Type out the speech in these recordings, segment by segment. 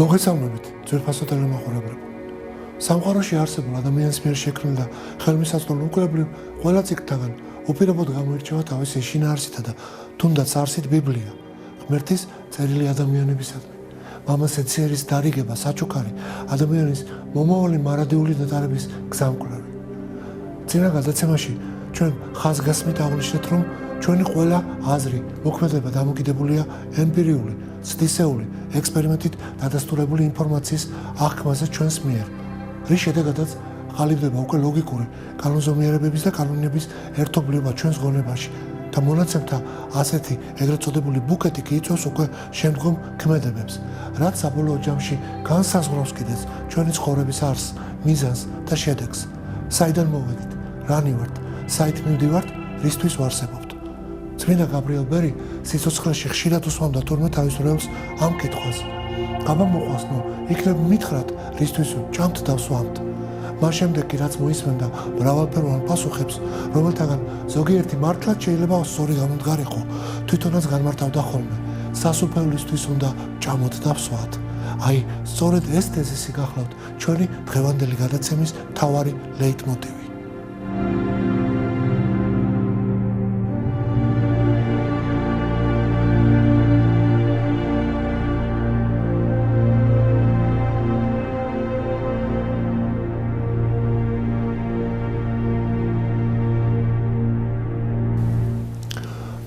მოგესალმებით, ძვირფასო ტელემოხურებლებო. სამყაროში არსებულ ადამიანის მიერ შექმნილ და ხელმისაწვდომ უკრებრივ ყველა ციკლთან უპირობოდ გამოირჩევა თავისი შინაარსითა და თუნდაც არსით ბიბლია, ღმერთის წერილი ადამიანებისადმი. მამას ეცერის დარიგება საჩუქარი ადამიანის მომავალი მარადიული ნეტარების გზამკვლევი. წინა გადაცემაში ჩვენ ხაზგასმით აღნიშნეთ, რომ ჩვენი ყველა აზრი, მოქმედება დამოკიდებულია ემპირიული, ცდისეული, ექსპერიმენტით დადასტურებული ინფორმაციის აღქმაზე ჩვენს მიერ, რის შედეგადაც ყალიბდება უკვე ლოგიკური კანონზომიერებების და კანონების ერთობლიობა ჩვენს გონებაში და მონაცემთა ასეთი ეგრეთ წოდებული ბუკეტი კი იწვევს უკვე შემდგომ ქმედებებს, რაც საბოლოო ჯამში განსაზღვრავს კიდეც ჩვენი ცხოვრების არსს, მიზანს და შედეგს. საიდან მოვედით, რანი ვართ, საით მივდივართ, რისთვის ვარსებობთ. წმინდა გაბრიელ ბერი სიცოცხლეში ხშირად უსვამდა თურმე თავის როლს ამ კითხვას. გამომოყვასნო, იქნებ მითხრათ, რისთვის ჭამთ და ვსვამთ. მას შემდეგ კი რაც მოისმენდა მრავალფეროვან პასუხებს, რომელთაგან ზოგიერთი მართლაც შეიძლება სწორი გამოდგარიყო, თვითონაც განმართავდა ხოლმე. სასუფევლისთვის უნდა ჭამოთ და ვსვათ. აი, სწორედ ეს თეზისი გახლავთ ჩვენი დღევანდელი გადაცემის მთავარი ლეიტმოტივი.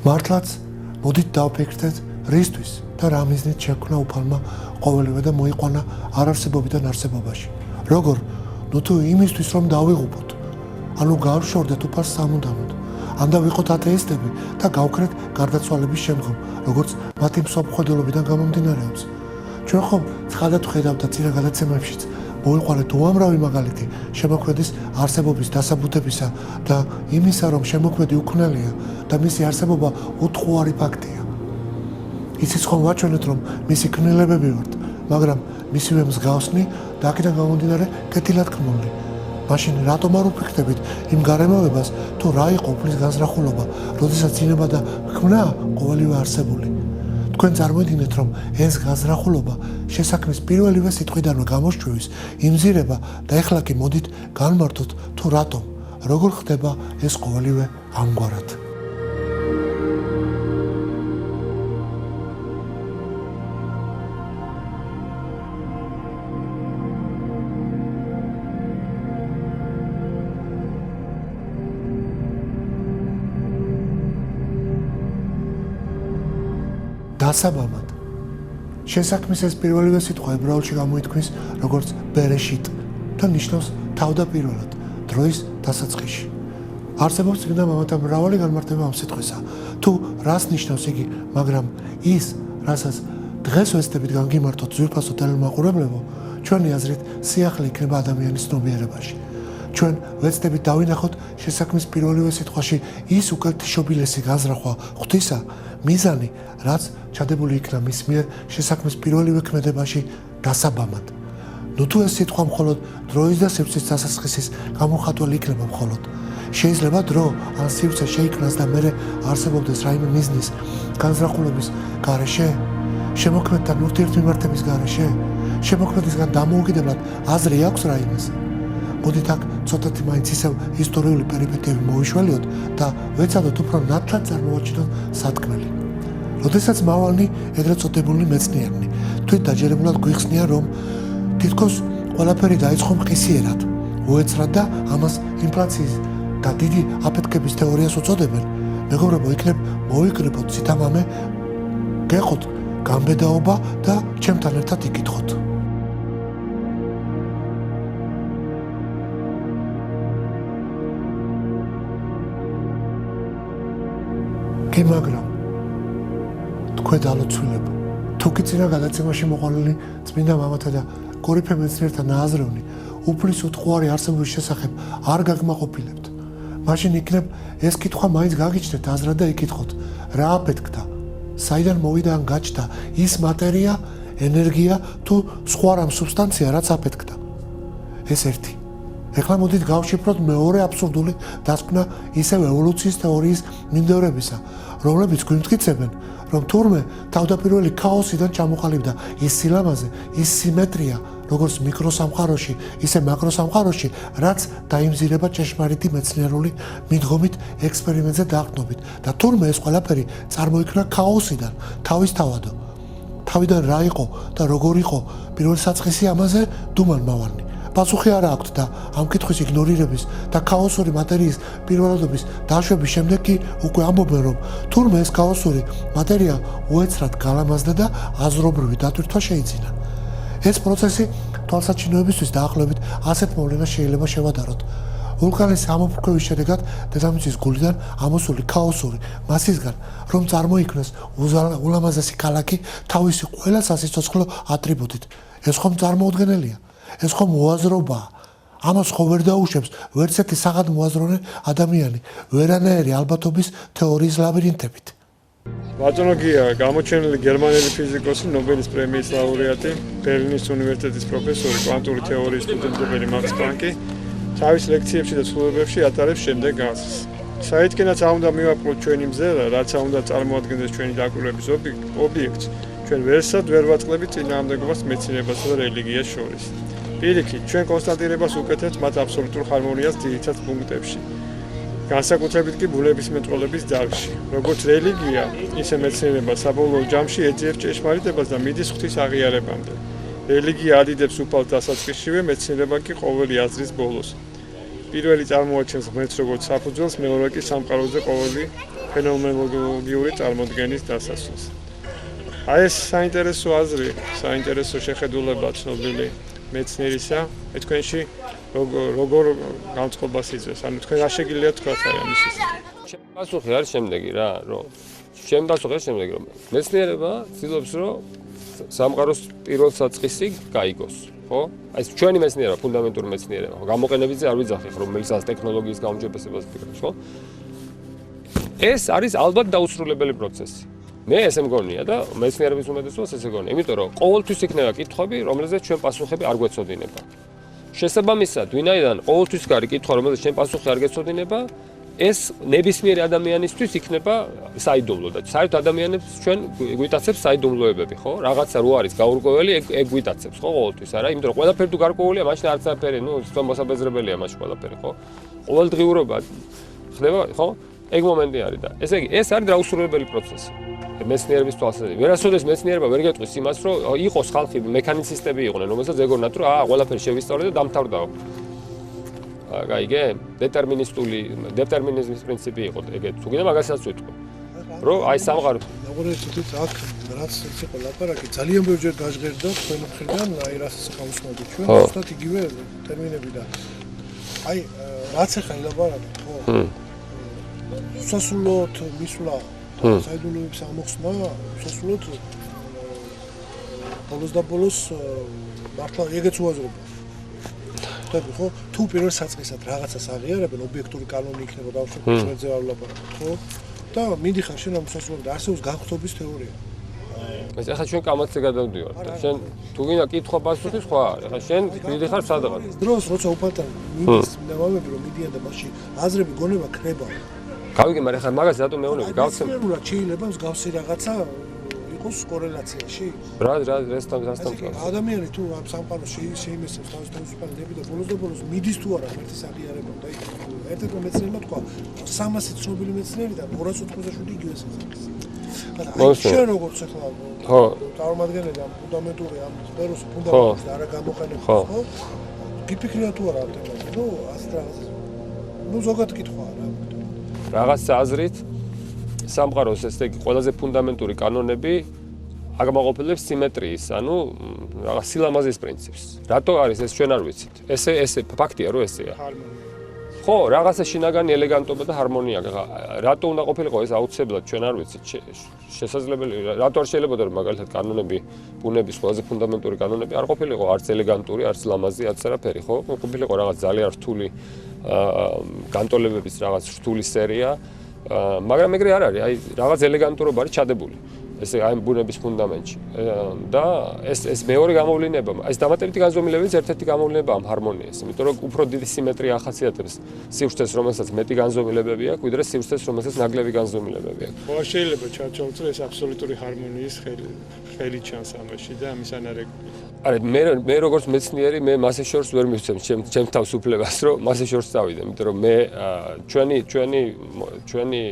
მართლაც მოდით დავფიქრდეთ, რისთვის და რა მიზნით შექმნა უფალმა ყოველივე და მოიყვანა არარსებობიდან არსებობაში. როგორ? ნუ თუ იმისთვის რომ დავიღუპოთ, ანუ გავშორდეთ უფალს სამუდამოდ, ანდა ვიყოთ ათეისტები და გავქრეთ გარდაცვალების შემდგომ, როგორც მათი მსოფლმხედველობიდან გამომდინარეობს. ჩვენ ხომ ცხადად ვხედავთ და წინა გადაცემებშიც მოიყვანეთ უამრავი მაგალითი შემოქმედის არსებობის დასაბუთებისა და იმისა, რომ შემოქმედი უქმნელია და მისი არსებობა უთხოვარი ფაქტია. ისიც ხომ ვაჩვენეთ, რომ მისი ქმნილებები ვართ, მაგრამ მისივე მსგავსნი და აქედან გამომდინარე კეთილად ქმნილი. მაშინ რატომ არ უფიქრდებით იმ გარემოებას, თუ რა იყო უფლის განზრახულობა, როდესაც ინება და ქმნა ყოველივე არსებული? თქვენ წარმოიდგინეთ, რომ ეს განზრახულობა შესაქმნის პირველივე სიტყვიდანვე გამოშჩვევის იმზირება და ეხლა კი მოდით განმარტოთ, თუ რატომ, როგორ ხდება ეს ყოველივე ამგვარად. დასაბამად. შესაქმნის ეს პირველივე სიტყვა ებრაულში გამოითქმის როგორც ბერეშიტ და ნიშნავს თავდაპირველად, დროის დასაწყისში. არსებობს წმინდა მამათა მრავალი განმარტება ამ სიტყვისა, თუ რას ნიშნავს იგი, მაგრამ ის, რასაც დღეს ვეცდებით განგიმართოთ ძვირფასო ტელემოყურებლებო, ჩვენი აზრით სიახლე იქნება ადამიანის ცნობიერებაში. ჩვენ ვეცდებით დავინახოთ შესაქმნის პირველივე სიტყვაში ის უკეთილშობილესი განზრახვა ღვთისა, მიზანი, რაც ჩადებული იქნა მის მიერ შესაქმნის პირველივე ქმედებაში დასაბამად. ნუ თუ ეს სიტყვა მხოლოდ დროის და სივრცის დასაწყისის გამოხატველი იქნება მხოლოდ. შეიძლება დრო ან სივრცე შეიქმნას და მერე არსებობდეს რაიმე მიზნის განზრახულობის გარეშე, შემოქმედთან ურთიერთმიმართების გარეშე, შემოქმედისგან დამოუკიდებლად აზრი აქვს რაიმეს. მოდით აქ ცოტათი მაინც ისევ ისტორიული პერიპეტიები მოვიშველიოთ და ვეცადოთ უფრო ნათლად წარმოვაჩინოთ სათქმელი. როდესაც მავალნი ეგრეთ წოდებული მეცნიერნი თვით დაჯერებულად გვიხსნია, რომ თითქოს ყველაფერი დაიწყო მყისიერად, უეცრად და ამას ინფლაციის და დიდი აფეთქების თეორიას უწოდებენ, მეგობრებო, იქნებ მოიკრიბოთ ცითამამე, გეყოთ გამბედაობა და ჩემთან ერთად იკითხოთ. მაგრამ თქვენ ალოცვილებო, თუ კი წინა გადაცემაში მოყვანილი წმინდა მამათა და კორიფე მეცნიერთა ნააზროვნი უფლის უთხოვარი არსებობის შესახებ არ გაგმაყოფილებთ, მაშინ იქნებ ეს კითხვა მაინც გაგიჩნდეთ აზრად და იკითხოთ, რა აფეთქდა, საიდან მოვიდა ან გაჩნდა ის მატერია, ენერგია თუ სხვა რამ სუბსტანცია, რაც აფეთქდა. ეს ერთი. ეხლა მოდით გავშიფროთ მეორე აბსურდული დასკვნა ისევ ევოლუციის თეორიის მიმდევრებისა, რომლებიც გვიმტკიცებენ, რომ თურმე თავდაპირველი ქაოსიდან ჩამოყალიბდა ის სილამაზე, ის სიმეტრია, როგორც მიკროსამყაროში, ისე მაკროსამყაროში, რაც დაიმზირება ჭეშმარიტი მეცნიერული მიდგომით ექსპერიმენტზე დაყრდნობით და თურმე ეს ყველაფერი წარმოიქმნა ქაოსიდან, თავისთავადო. თავიდან რა იყო და როგორ იყო პირველი საწყისი ამაზე დუმან-მავარნი. პასუხი არ აქვთ და ამ კითხვის იგნორირების და ქაოსური მატერიის პირველადობის დაშვების შემდეგ კი უკვე ამბობენ, რომ თურმე ეს ქაოსური მატერია უეცრად გალამაზდა და აზრობრივი დატვირთვა შეიძინა. ეს პროცესი თვალსაჩინოებისთვის დაახლოებით ასეთ მოვლენას შეიძლება შევადაროთ. ვულკანის ამოფრქვევის შედეგად დედამიწის გულიდან ამოსული ქაოსური მასისგან, რომ წარმოიქმნეს ულამაზესი ქალაქი თავისი ყველა სასიცოცხლო ატრიბუტით. ეს ხომ წარმოუდგენელია? ეს ხომ მოაზრობაა? ამას ხო ვერ დაუშვებს ვერც ერთი საღად მოაზროვნე ადამიანი, ვერანაირი ალბათობის თეორიის ლაბირინთებით. ბატონო გია, გამოჩენილი გერმანელი ფიზიკოსი, ნობელის პრემიის ლაურეატი, ბერლინის უნივერსიტეტის პროფესორი, კვანტური თეორიის ფუძემდებელი მაქს პლანკი, თავის ლექციებში და ცნობებებში ატარებს შემდეგ განსაზღვრას. საითქენაც არ უნდა მივაპყროთ ჩვენი მზელა, რაც არ უნდა წარმოადგენდეს ჩვენი დაკვირვების ობიექტს, ჩვენ ვერსად ვერ ვაწყდებით წინააღმდეგობას მეცნიერებასა და რელიგიას შორის. პირიქით, ჩვენ კონსტატირებას უკეთებთ მათ აბსოლუტურ ჰარმონიას ძირითად პუნქტებში. განსაკუთრებით კი ბუნების მეტყველების დარგში. როგორც რელიგია, ისე მეცნიერება საბოლოო ჯამში ეძიებს ჭეშმარიტებას და მიდის ღვთის აღიარებამდე. რელიგია ადიდებს უფალს დასაწყისშივე, მეცნიერება კი ყოველი აზრის ბოლოს. პირველი წარმოაჩენს ღმერთს როგორც საფუძველს, მეორე კი სამყაროზე ყოველი ფენომენოლოგიური წარმოდგენის დასასრულს. აი ეს საინტერესო აზრი, საინტერესო შეხედულება ცნობილი მეცნიერისა, თქვენში როგორ განწყობას იძლევს? ანუ თქვენ რა შეგიძლიათ თქვათ აი ამის შესახებ? პასუხი არის შემდეგი რა, რომ მეცნიერება ცდილობს, რომ სამყაროს პირველ საწყისი გაიგოს, ხო? აი ეს ჩვენი მეცნიერება, ფუნდამენტური მეცნიერება, ხო? გამოყენებითზე არ ვიძახი, რომელსაც ტექნოლოგიის გაუმჯობესებას ვფიქრობ, ხო? ეს არის ალბათ დაუსრულებელი პროცესი. მე ესე მგონია და მეცნიერების უმეტესობას ესე მგონია, იმიტომ რომ ყოველთვის იქნება კითხვები, რომელზეც ჩვენ პასუხები არ გვეცოდინება. შესაბამისად, ვინაიდან ყოველთვის გარი კითხვა, რომელზეც ჩვენ პასუხი არ გეცოდინება, ეს ნებისმიერი ადამიანისთვის იქნება საიდუმლო და საერთოდ ადამიანებს ჩვენ გვიტაცებს საიდუმლოებები, ხო? რაღაცა რო არის გაურკვეველი, ეგ გვიტაცებს, ხო, ყოველთვის არა, იმიტომ რომ ყველაფერი თუ გარკვეულია, მაშინ არც არაფერი, მოსაბეზრებელია მაშინ ყველაფერი, ხო? ყოველდღიურობა ხდება, ხო? ეგ მომენტი არის და ესე იგი, ეს არის დაუსრულებელი პროცესი. მეცნიერების თვალსაზრისით. ვერასოდეს მეცნიერება ვერ გეტყვის იმას, რომ იყოს ხალხი მექანიცისტები იყვნენ, რომელსაც ეგონათ, რომ ყველაფერი შევისწავლე და დამთავრდაო. გაიგე? დეტერმინიზმის პრინციპი იყო ეგეთ. თუ კიდე მაგასაც ვიტყვი. რომ აი სამყარო ლაბორატორიით აქ რაც იყო ლაპარაკი, ძალიან ბევრჯერ გაჟღერდა თქვენ მხრიდან, აი რასაც ხავსმოდით ჩვენ, უბრალოდ იგივე ტერმინები და აი რაც ახლა ლაპარაკი, ხო? სასულოთ მისვლა საიდუმლოების ამოხსნა, სასულოთ ბოლოს და ბოლოს მართლა ეგეც უაზრობა. ხო? თუ პირველ საწყისად რაღაცას აღიარებენ, ობიექტური კანონი იქნება დავშეკრებულ მეძე არ ვლაპარაკობთ, ხო? და მიდიხარ შენ ამ სასულობად არსებობს განხრობის თეორია. ეს ახლა ჩვენ კამათზე გადავდივართ და შენ თუ გინდა კითხვა პასუხი სხვა არის. ახლა შენ მიდიხარ სადღაც. დროს როცა უპატარ მიდის ნამამები რომ მიდიან და მასში აზრები გონება ქრება. გავიგე, მაგრამ ახლა მაგას რატომ მეუბნები? გავცემ. შეიძლება მსგავსი რაღაცა იყოს კორელაციაში. რა რასთან ადამიანი თუ ამ სამყაროს შეიმესებს თავის თავისუფალდები და ბოლოს მიდის თუ არა ღმერთის აღიარებამ და ერთ-ერთი მეცნიერმა თქვა 300 ცნობილი მეცნიერი და 287 იგივე საზღვრებს. აი შენ როგორც ახლა ხო წარმოგადგენელი ამ ფუნდამენტური ამ სფეროს ფუნდამენტს და არა გამოყენებს ხო? გიფიქრია თუ არა ამ თემაზე? ნუ ასეთ რაღაც. ნუ ზოგად კითხვაა რა. რაღაც აზრით სამყაროს ესე იგი ყველაზე ფუნდამენტური კანონები აგმაყოფილებს სიმეტრიის, ანუ რაღაც სილამაზის პრინციპს. რატო არის ეს ჩვენ არ ვიცით. ესე ფაქტია რომ ესეა. ხო, რაღაცა შინაგანი ელეგანტობა და ჰარმონია. რატო უნდა ყოფილიყო ეს აუცილებლად ჩვენ არ ვიცით. შესაძლებელი რატო არ შეიძლება რომ მაგალითად კანონები, ბუნების ყველაზე ფუნდამენტური კანონები არ ყოფილიყო არც ელეგანტური, არც ლამაზი, არც არაფერი, ხო? ყოფილიყო რაღაც ძალიან რთული განტოლებების რაღაც რთული სერია. მაგრამ ეგრე არ არის, აი რაღაც ელეგანტურობა არის ჩადებული. ესე აი ბუნების ფუნდამენტში. და ეს მეორე გამოვლინება, ეს დამატებითი განზომილებების ერთ-ერთი გამოვლინება ამ ჰარმონიას, იმიტომ რომ უფრო დიდი სიმეტრია ახასიათებს სივრცეს, რომელსაც მეტი განზომილებები აქვს, ვიდრე სივრცეს, რომელსაც ნაკლები განზომილებები აქვს. ხო, შეიძლება ჩავწვალოთ, რომ ეს აბსოლუტური ჰარმონიის ხელი ჩანს ამაში და ამის ანარეგული. არა, მე როგორც მეცნიერი, მე მასე შორს ვერ მივცემ ჩემს თავს უფლებას, რომ მასე შორს წავიდე, იმიტომ რომ მე ჩვენი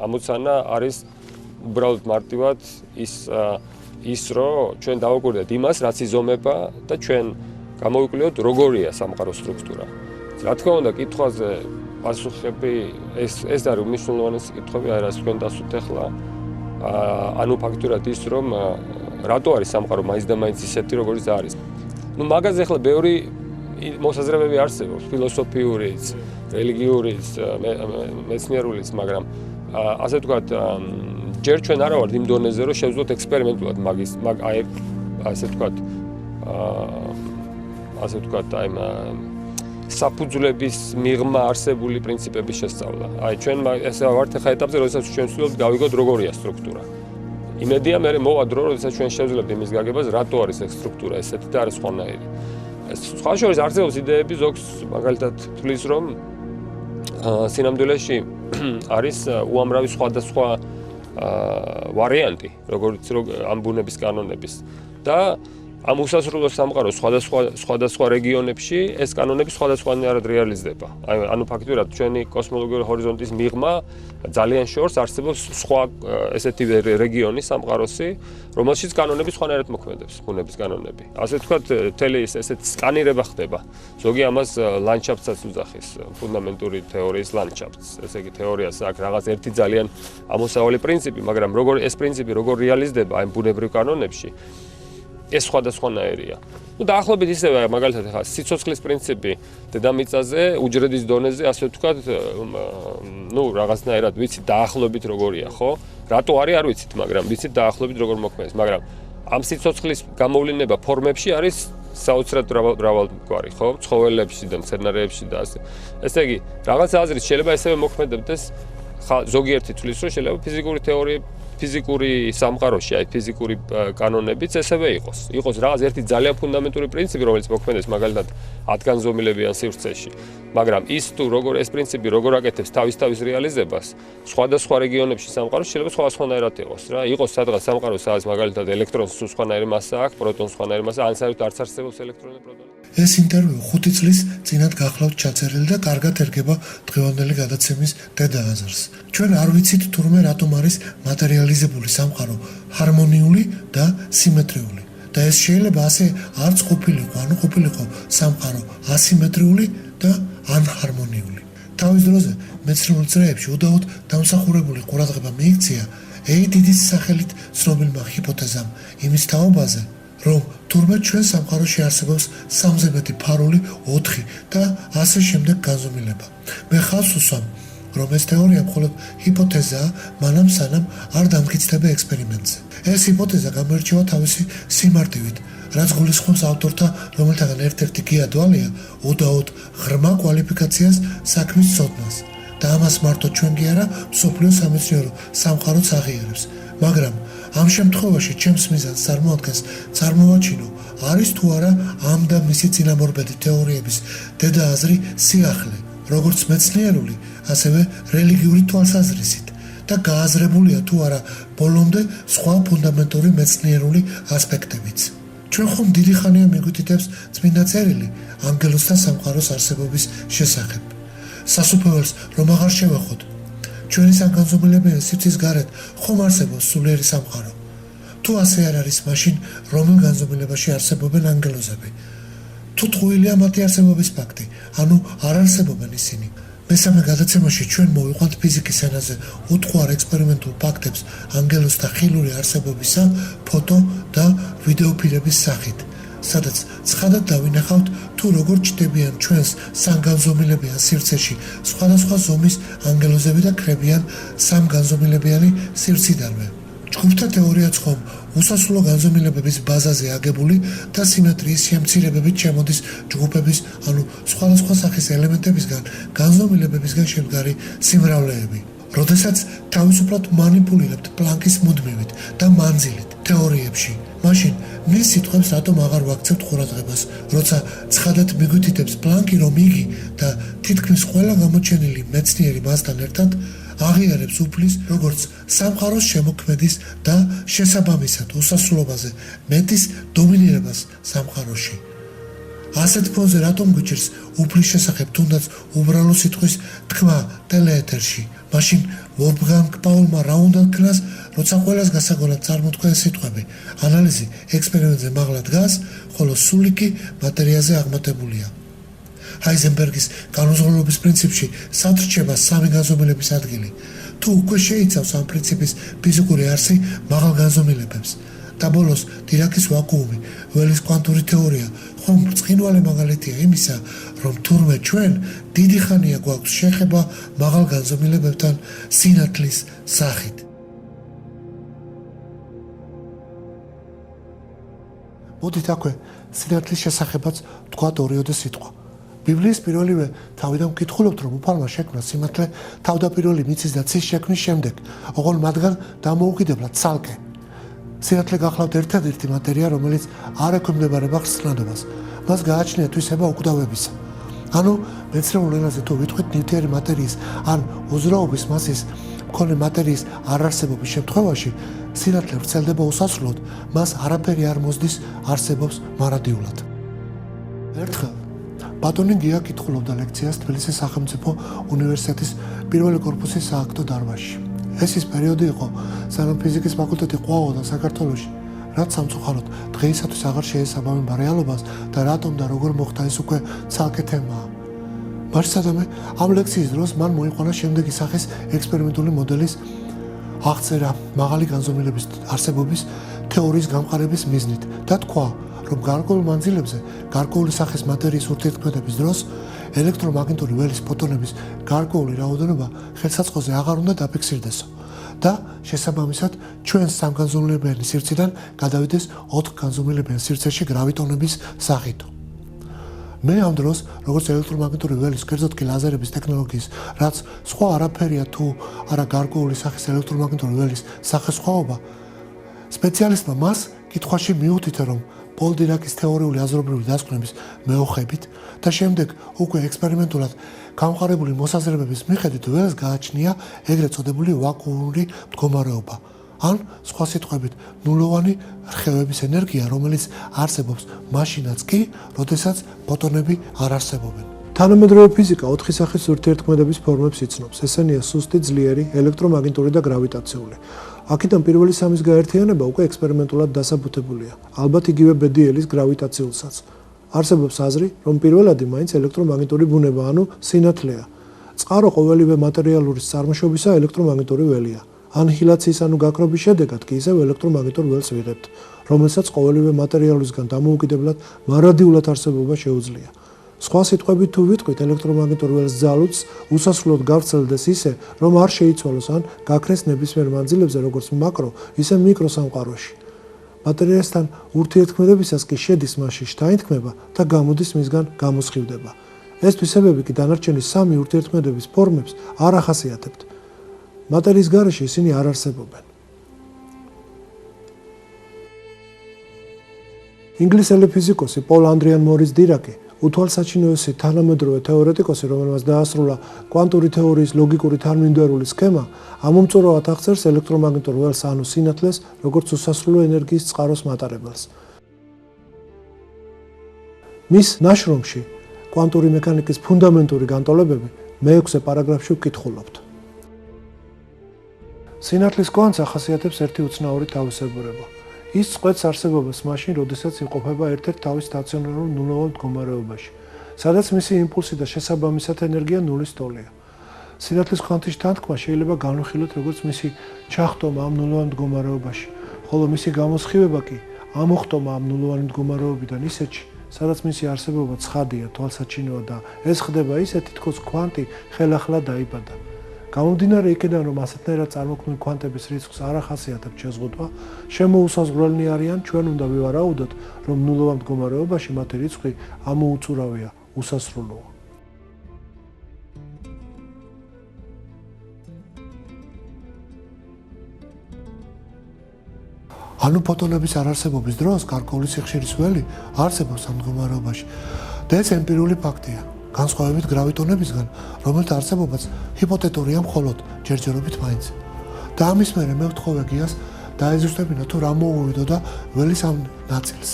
ამოცანა არის უბრალოდ მარტივად ის რომ ჩვენ დავაკვირდეთ იმას, რაც იზომება და ჩვენ გამოვიკვლიოთ როგორია სამყაროს სტრუქტურა. რა თქმა უნდა, კითხვაზე პასუხები ეს არის უმნიშვნელოვანესი კითხვები, აი რაც თქვენ დასვით ახლა. ანუ ფაქტურად ის რომ რატო არის სამყარო მაინც და მაინც ისეთი როგორიც არის. ნუ მაგაზე ახლა ბევრი მოსაზრებები არსებობს, ფილოსოფიურიც, რელიგიურიც, მეცნიერულიც, მაგრამ ასე ვთქვათ, ჯერ ჩვენ არა ვართ იმ დონეზე, რომ შევძლოთ ექსპერიმენტულად ასე ვთქვათ, აი საფუძვლების მიღმა არსებული პრინციპების შესწავლა. აი ჩვენ ესე ვართ ახლა ეტაპზე, როდესაც ჩვენ ვცდილობთ გავიგოთ როგორია სტრუქტურა. იმედია მე მოვა დრო, როდესაც ჩვენ შევძლებთ იმის გაგებას, რატო არის ეს სტრუქტურა ესეთი და არის სხვანაირი. სხვა შორის არსებობს იდეები, ზოგს მაგალითად თვლის, რომ სინამდვილეში არის უამრავი სხვადასხვა ვარიანტი, როგორც ამ ბუნების კანონების და ამ უსასრულო სამყაროს სხვადასხვა რეგიონებში ეს კანონები სხვადასხვანაირად რეალიზდება. ანუ ფაქტურად ჩვენი კოსმოლოგიური ჰორიზონტის მიღმა ძალიან შორს არსებობს სხვა ესეთი რეგიონი სამყაროსი, რომელშიც კანონები სხვანაირად მოქმედებს, ბუნების კანონები. ასე ვთქვათ, მთელი ესეთი სკანირება ხდება. ზოგი ამას ლანდშაფტსაც უძახის, ფუნდამენტური თეორიის ლანდშაფტს. ესე იგი თეორიას აქვს რაღაც ერთი ძალიან ამოსავალი პრინციპი, მაგრამ ეს პრინციპი როგორ რეალიზდება აი ბუნებრივ კანონებში, ეს სხვადასხვანაირია. ნუ დაახლოებით ისევე მაგალითად ახლა სიცოცხლის პრინციპი დედამიწაზე უჯრედის დონეზე ასე ვთქვათ, ნუ რაღაცნაირად ვიცით დაახლოებით როგორია, ხო? რატო არის არ ვიცით, მაგრამ ვიცით დაახლოებით როგორ მოქმედებს, მაგრამ ამ სიცოცხლის გამოვლინება ფორმებში არის საოცრად მრავალგვარი, ხო? ცხოველებში და მცენარეებში და ასე. ესე იგი, რაღაც აზრით შეიძლება ესევე მოქმედებდეს ზოგიერთი თვლის, რომ შეიძლება ფიზიკური თეორია ფიზიკური სამყაროში, აი ფიზიკური კანონებიც ესევე იყოს. იყოს რაღაც ერთი ძალიან ფუნდამენტური პრინციპი, რომელიც მოქმედებს მაგალითად ათგანზომილებიან სივრცეში. მაგრამ ის თუ ეს პრინციპი როგორ აკეთებს თავის რეალიზებას, სხვადასხვა რეგიონებში სამყაროს შეიძლება სხვადასხვანაირად იყოს რა. იყოს სადღაც სამყარო, სადაც მაგალითად ელექტრონს სხვანაირი მასა აქვს, პროტონს სხვანაირი მასა, ან საერთოდ არც არსებობს ელექტრონი პროტონი. ეს ინტერვიუ 5 წლის წინათ გახლავთ ჩაწერილი და კარგად ერგება დღევანდელი გადაცემის დედა აზრს. ჩვენ არ ვიცით თურმე რატომ არის მატერიალიზებული სამყარო ჰარმონიული და სიმეტრიული. და ეს შეიძლება ასე არც ყოფილიყო, ანუ ყოფილიყო სამყარო ასიმეტრიული და ანჰარმონიული. თავის დროზე მეცნიერულ წრეებში უდაოდ დამსახურებული ყურადღება მიიქცია ეიდიდის სახელით ცნობილმა ჰიპოთეზამ იმის თაობაზე, რომ თურმე ჩვენ სამყაროში არსებობს 3-ზე მეტი ფარული 4 და ასე შემდეგ განზომილება. მე ხალხს უსვამ, რომ ეს თეორია მხოლოდ ჰიპოთეზაა, მანამ სანამ არ დამტკიცდება ექსპერიმენტზე. ეს ჰიპოთეზა გამოირჩევა თავისი სიმარტივით, რაც გულისხმობს ავტორთა, რომელთაგან ერთ-ერთი კი ადვალია, უდაოდ ღრმა კვალიფიკაციას საქმის ცოდნას და ამას მარტო ჩვენ კი არა, მსოფლიო სამეცნიერო სამყაროც აღიარებს. მაგრამ ამ შემთხვევაში ჩემს მიზანს წარმოადგენს წარმოვაჩინო, არის თუ არა ამ და მისი წინამორბედი თეორიების დედა აზრი სიახლე, როგორც მეცნიერული, ასევე რელიგიური თვალსაზრისით და გააზრებულია თუ არა ბოლომდე სხვა ფუნდამენტური მეცნიერული ასპექტებიც. ჩვენ ხომ დიდი ხანია მიგვითითებს წმინდა წერილი ანგელოზთა სამყაროს არსებობის შესახებ. სასუფეველს რომ აღარ შევეხოთ, ჩვენი საგანზომილებიანი სივრცის გარეთ ხომ არსებობს სულიერი სამყარო? თუ ასე არ არის, მაშინ რომელ განზომილებაში არსებობენ ანგელოზები? თუ ტყუილია მათი არსებობის ფაქტი, ანუ არ არსებობენ ისინი. მესამე გადაცემაში ჩვენ მოვიყვანთ ფიზიკის ენაზე უტყუარ ექსპერიმენტულ ფაქტებს ანგელოზთა ხილული არსებობისა ფოტო და ვიდეო ფილმების სახით, სადაც ცხადად დავინახავთ თუ როგორ ჩნდებიან ჩვენს სამგანზომილებიან სივრცეში სხვადასხვა ზომის ანგელოზები და ქრებიან სამგანზომილებიანი სივრციდანვე. ჯგუფთა თეორიაც ხომ უსასრულო განზომილებების ბაზაზე აგებული და სიმეტრიის შემცირებებით შემოდის ჯგუფების, ანუ სხვადასხვა სახის ელემენტებისგან, განზომილებებისგან შემდგარი სიმრავლეები. როდესაც თავისუფლად манипуლირებთ პლანკის მუდმივით და მანძილით თეორიებში, მაშინ მის სიტყვებს რატომ აღარ ვაქცევთ ყურადღებას, როცა ცხადად მიგვითითებს პლანკი, რომ იგი და თითქმის ყველა გამოჩენილი მეცნიერი მასთან ერთად აღიარებს უფლის, როგორც სამყაროს შემოქმედის და შესაბამისად უსასრულობაზე მეტის დომინირებას სამყაროში. ასეთ ფონზე რატომ გვიჭირს უფლის შესახებ თუნდაც უბრალო სიტყვის თქმა ტელეეთერში? მაშინ ვოლფგანგ პაულმა რა უნდა ქნას, როცა ყველას გასაგონად წარმოთქვა სიტყვები, ანალიზი ექსპერიმენტზე მაღლა დგას, ხოლო სული კი მატერიაზე აღმატებულია. ჰაიზენბერგის განუზღრებლობის პრინციპში სად რჩება სამი განზომილების ადგილი? თუ უკვე შეიცავს ამ პრინციპის ფიზიკური არსი მაღალ განზომილებებს და ბოლოს დირაკის ვაკუუმი, ველის კვანტური თეორია, ხომ ბრწყინვალე მაგალითია იმისა, რომ თურმე ჩვენ დიდი ხანია გვაქვს შეხება მაღალ განზომილებებთან სინათლის სახით. მოდით აქვე სინათლის შესახებაც ვთქვათ ორიოდე სიტყვა. ბიბლიის პირველივე თავიდან ვკითხულობთ, რომ უფალმა შექმნა სინათლე თავდაპირველი მიწის და ცის შექმნის შემდეგ, ოღონდ მათგან დამოუკიდებლად ცალკე. სინათლე გახლავთ ერთადერთი მატერია, რომელიც არ ექვემდებარება ხრსნადობას. მას გააჩნია თვისება უკვდავებისა. ანუ მეცნიერულ ენაზე თუ ვიტყვით ნივთიერი მატერიის ან უზრაობის მასის მქონე მატერიის არარსებობის შემთხვევაში, სინათლე ვრცელდება უსასრულოდ, მას არაფერი არ მოსდის არსებობს მარადიულად. ერთხელ ბატონი გია კითხულობდა ლექციას თბილისის სახელმწიფო უნივერსიტეტის პირველი კორპუსის სააქტო დარბაზში. ეს ის პერიოდი იყო, სანამ ფიზიკის ფაკულტეტი ყვაოდა საქართველოში, რაც სამწუხაროდ დღეისათვის აღარ შეესაბამება რეალობას და რატომ და როგორ მოხდა ეს უკვე ცალკე თემაა. მაშსადამე ამ ლექციის დროს მან მოიყვანა შემდეგი სახის ექსპერიმენტული მოდელის აღწერა მაღალი განზომილების არსებობის თეორიის გამყარების მიზნით და თქვა, რომ გარკვეულ მანძილებზე გარკვეული სახის მატერიის ურთიერთქმედების დროს ელექტრომაგნიტური ველის ფოტონების გარკვეული რაოდენობა ხელსაწყოზე აღარ უნდა დაფიქსირდესო და შესაბამისად ჩვენს სამგანზომილებიანი სივრციდან გადავიდეს 4 განზომილებიან სივრცეში გრავიტონების სახით. მე ამ დროს, როგორც ელექტრომაგნიტური ველის, კერძოდ კი ლაზერების ტექნოლოგიის, რაც სხვა არაფერია თუ არა გარკვეული სახის ელექტრომაგნიტური ველის სახესხვაობა, სპეციალისტმა მას კითხვაში მიუთითა, რომ პოლ დირაკის თეორიული აზრობრივი დასკვნების მეოხებით და შემდეგ უკვე ექსპერიმენტულად გამყარებული მოსაზრებების მიხედვით ველს გააჩნია ეგრეთ წოდებული ვაკუუმური მდგომარეობა. ან სხვა სიტყვებით, ნულოვანი რხევების ენერგია, რომელიც არსებობს მაშინაც კი, როდესაც ფოტონები არ არსებობენ. თანამედროვე ფიზიკა 4 სახის ურთიერთქმედების ფორმებს იცნობს. ესენია სუსტი, ძლიერი, ელექტრომაგნიტური და გრავიტაციული. აქედან პირველი სამის გაერთიანება უკვე ექსპერიმენტულად დასაბუთებულია. ალბათ იგივე ბედიელის გრავიტაციულსაც. არსებობს აზრი, რომ პირველადი მაინც ელექტრომაგნიტური ბუნება, ანუ სინათლეა. წყარო ყოველივე მატერიალურის წარმოშობისა ელექტრომაგნიტური ველია. ანიჰილაციის ანუ გაქრობის შედეგად კი ისევ ელექტრომაგნიტურ ველს ვიღებთ, რომელსაც ყოველივე მატერიალურისგან დამოუკიდებლად მარადიულად არსებობა შეუძლია. სხვა სიტყვებით თუ ვიტყვით, ელექტრომაგნიტურ ველს ძალუძს უსასრულოდ გავრცელდეს ისე, რომ არ შეიცვალოს ან გაქრეს ნებისმიერ მანძილებზე, როგორც მაკრო, ისე მიკრო სამყაროში. მატერიასთან ურთიერთქმედებისას კი შედის მასში შთაინთქმება და გამოდის მისგან გამოსხივდება. ეს თვისებები კი დანარჩენი სამი ურთიერთქმედების ფორმებს არ ახასიათებთ. მატერიის გარეშე ისინი არ არსებობენ. ინგლისელი ფიზიკოსი პოლ ანდრიან მორის დირაკი უთვალსაჩინოესი თანამედროვე თეორეტიკოსი, რომელმაც დაასრულა კვანტური თეორიის ლოგიკური თანმიმდევრული სქემა, ამომწურავად აღწერს ელექტრომაგნიტურ ველს, ანუ სინათლეს, როგორც უსასრულო ენერგიის წყაროს მატარებელს. მის ნაშრომში კვანტური მექანიკის ფუნდამენტური განტოლებები მე-6 პარაგრაფში ვკითხულობთ. სინათლის კვანტს ახასიათებს ერთი უცნაური თავისებურება. ის წყვეტს არსებობას მაშინ, როდესაც იმყოფება ერთ-ერთ თავის სტაციონარულ ნულოვან მდგომარეობაში, სადაც მისი იმპულსი და შესაბამისად ენერგია ნულის ტოლია. სინათლის კვანტის თანთქმა შეიძლება განვიხილოთ როგორც მისი ჩახტომა ამ ნულოვან მდგომარეობაში, ხოლო მისი გამოსხივება კი ამოხტომა ამ ნულოვანი მდგომარეობიდან ისეთში, სადაც მისი არსებობა ცხადია, თვალსაჩინოა და ეს ხდება ისე, თითქოს კვანტი ხელახლა დაიბადა. გამომდინარე იქედან, რომ ასეთნაირად წარმოქმნილ კვანტების რიცხვს არ ახასიათებთ შეზღუდვა, შემოუსაზღვრელნი არიან, ჩვენ უნდა ვივარაუდოთ, რომ ნულოვან მდგომარეობაში მათი რიცხვი ამოუწურავია, უსასრულოა. ანუ ფოტონების არარსებობის დროს გარკვეული სიხშირის ველი არსებობს ამ მდგომარეობაში და ეს ემპირიული ფაქტია, განსხვავებით გრავიტონებისგან, რომელთა არსებობაც ჰიპოთეტურია მხოლოდ ჯერჯერობით მაინც. და ამის მერე მე ვთხოვე გიას დაეზუსტებინა თუ რა მოუვიდოდა ველის ამ ნაწილს.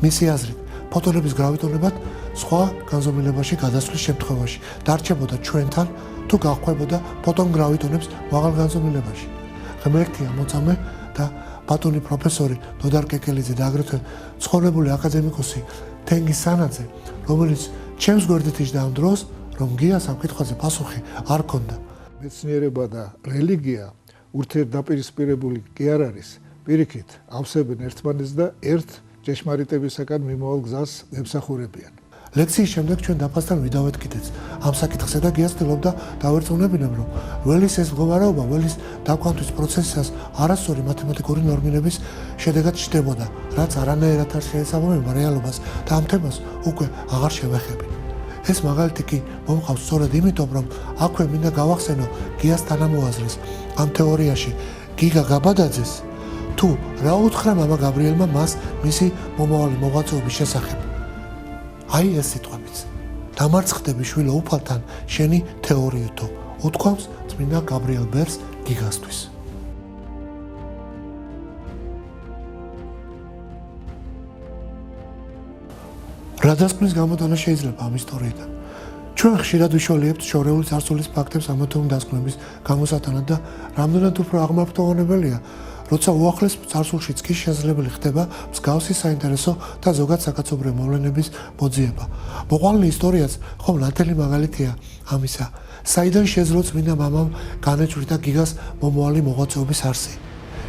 მისი აზრით, ფოტონების გრავიტონებად სხვა განზომილებაში გადასვლის შემთხვევაში დარჩებოდა ჩვენთან თუ გახვდებოდა ფოტონ გრავიტონებს მაღალ განზომილებაში. ღმერთია მოწამე და ბატონი პროფესორი დოდარ კეკელიძე და აგრეთვე ცხოვრებული აკადემიკოსი თენგიზ სანაძე, რომელიც ჩემს გვერდით იჯდა ამ დროს, რომ გიას ამ კითხვაზე პასუხი არ ჰქონდა. მეცნიერება და რელიგია ურთიერთდაპირისპირებული კი არ არის, პირიქით ავსებენ ერთმანეთს და ერთ ჭეშმარიტებისაგან მიმავალ გზას ემსახურებიან. ლექციის შემდეგ ჩვენ დაფასთან ვიდავეთ კიდეც ამ საკითხზე და გიას ცდილობდა დავერწმუნებინებ, რომ ველის ეს მდგომარეობა ველის დაკვანთვის პროცესის არასწორი მათემატიკური ნორმირების შედეგად ჩნდებოდა, რაც არანაირად არ შეესაბამება რეალობას და ამ თემას უკვე აღარ შევეხები. ეს მაგალითი კი მომყავს სწორედ იმიტომ, რომ აქვე მინდა გავახსენო გიას თანამოაზრის ამ თეორიაში გიგა გაბადაძეს თუ რა უთხრა მამა გაბრიელმა მას მისი მომავალი მოღვაწეობის შესახებ. აი ეს სიტყვებიც. დამარცხდები შვილო უფალთან შენი თეორიითო, უთქვამს წმინდა გაბრიელ ბერს გიგასთვის. რა დასკვნის გამოტანა შეიძლება ამ ისტორიიდან? ჩვენ ხშირად ვიშველიებთ შორეული წარსულის ფაქტებს ამა თუ იმ დასკვნების გამოსატანად და რამდენად უფრო აღმართოვანებელია, როცა უახლეს წარსულშიც კი შესაძლებელი ხდება მსგავსი საინტერესო და ზოგად საკაცობრიო მოვლენების მოძიება. მოყვანილი ისტორიაც ხომ ნათელი მაგალითია ამისა, საიდან შეძლო წმინდა მამამ განეჭვრიტა გიგას მომავალი მოღვაწეობის არსი.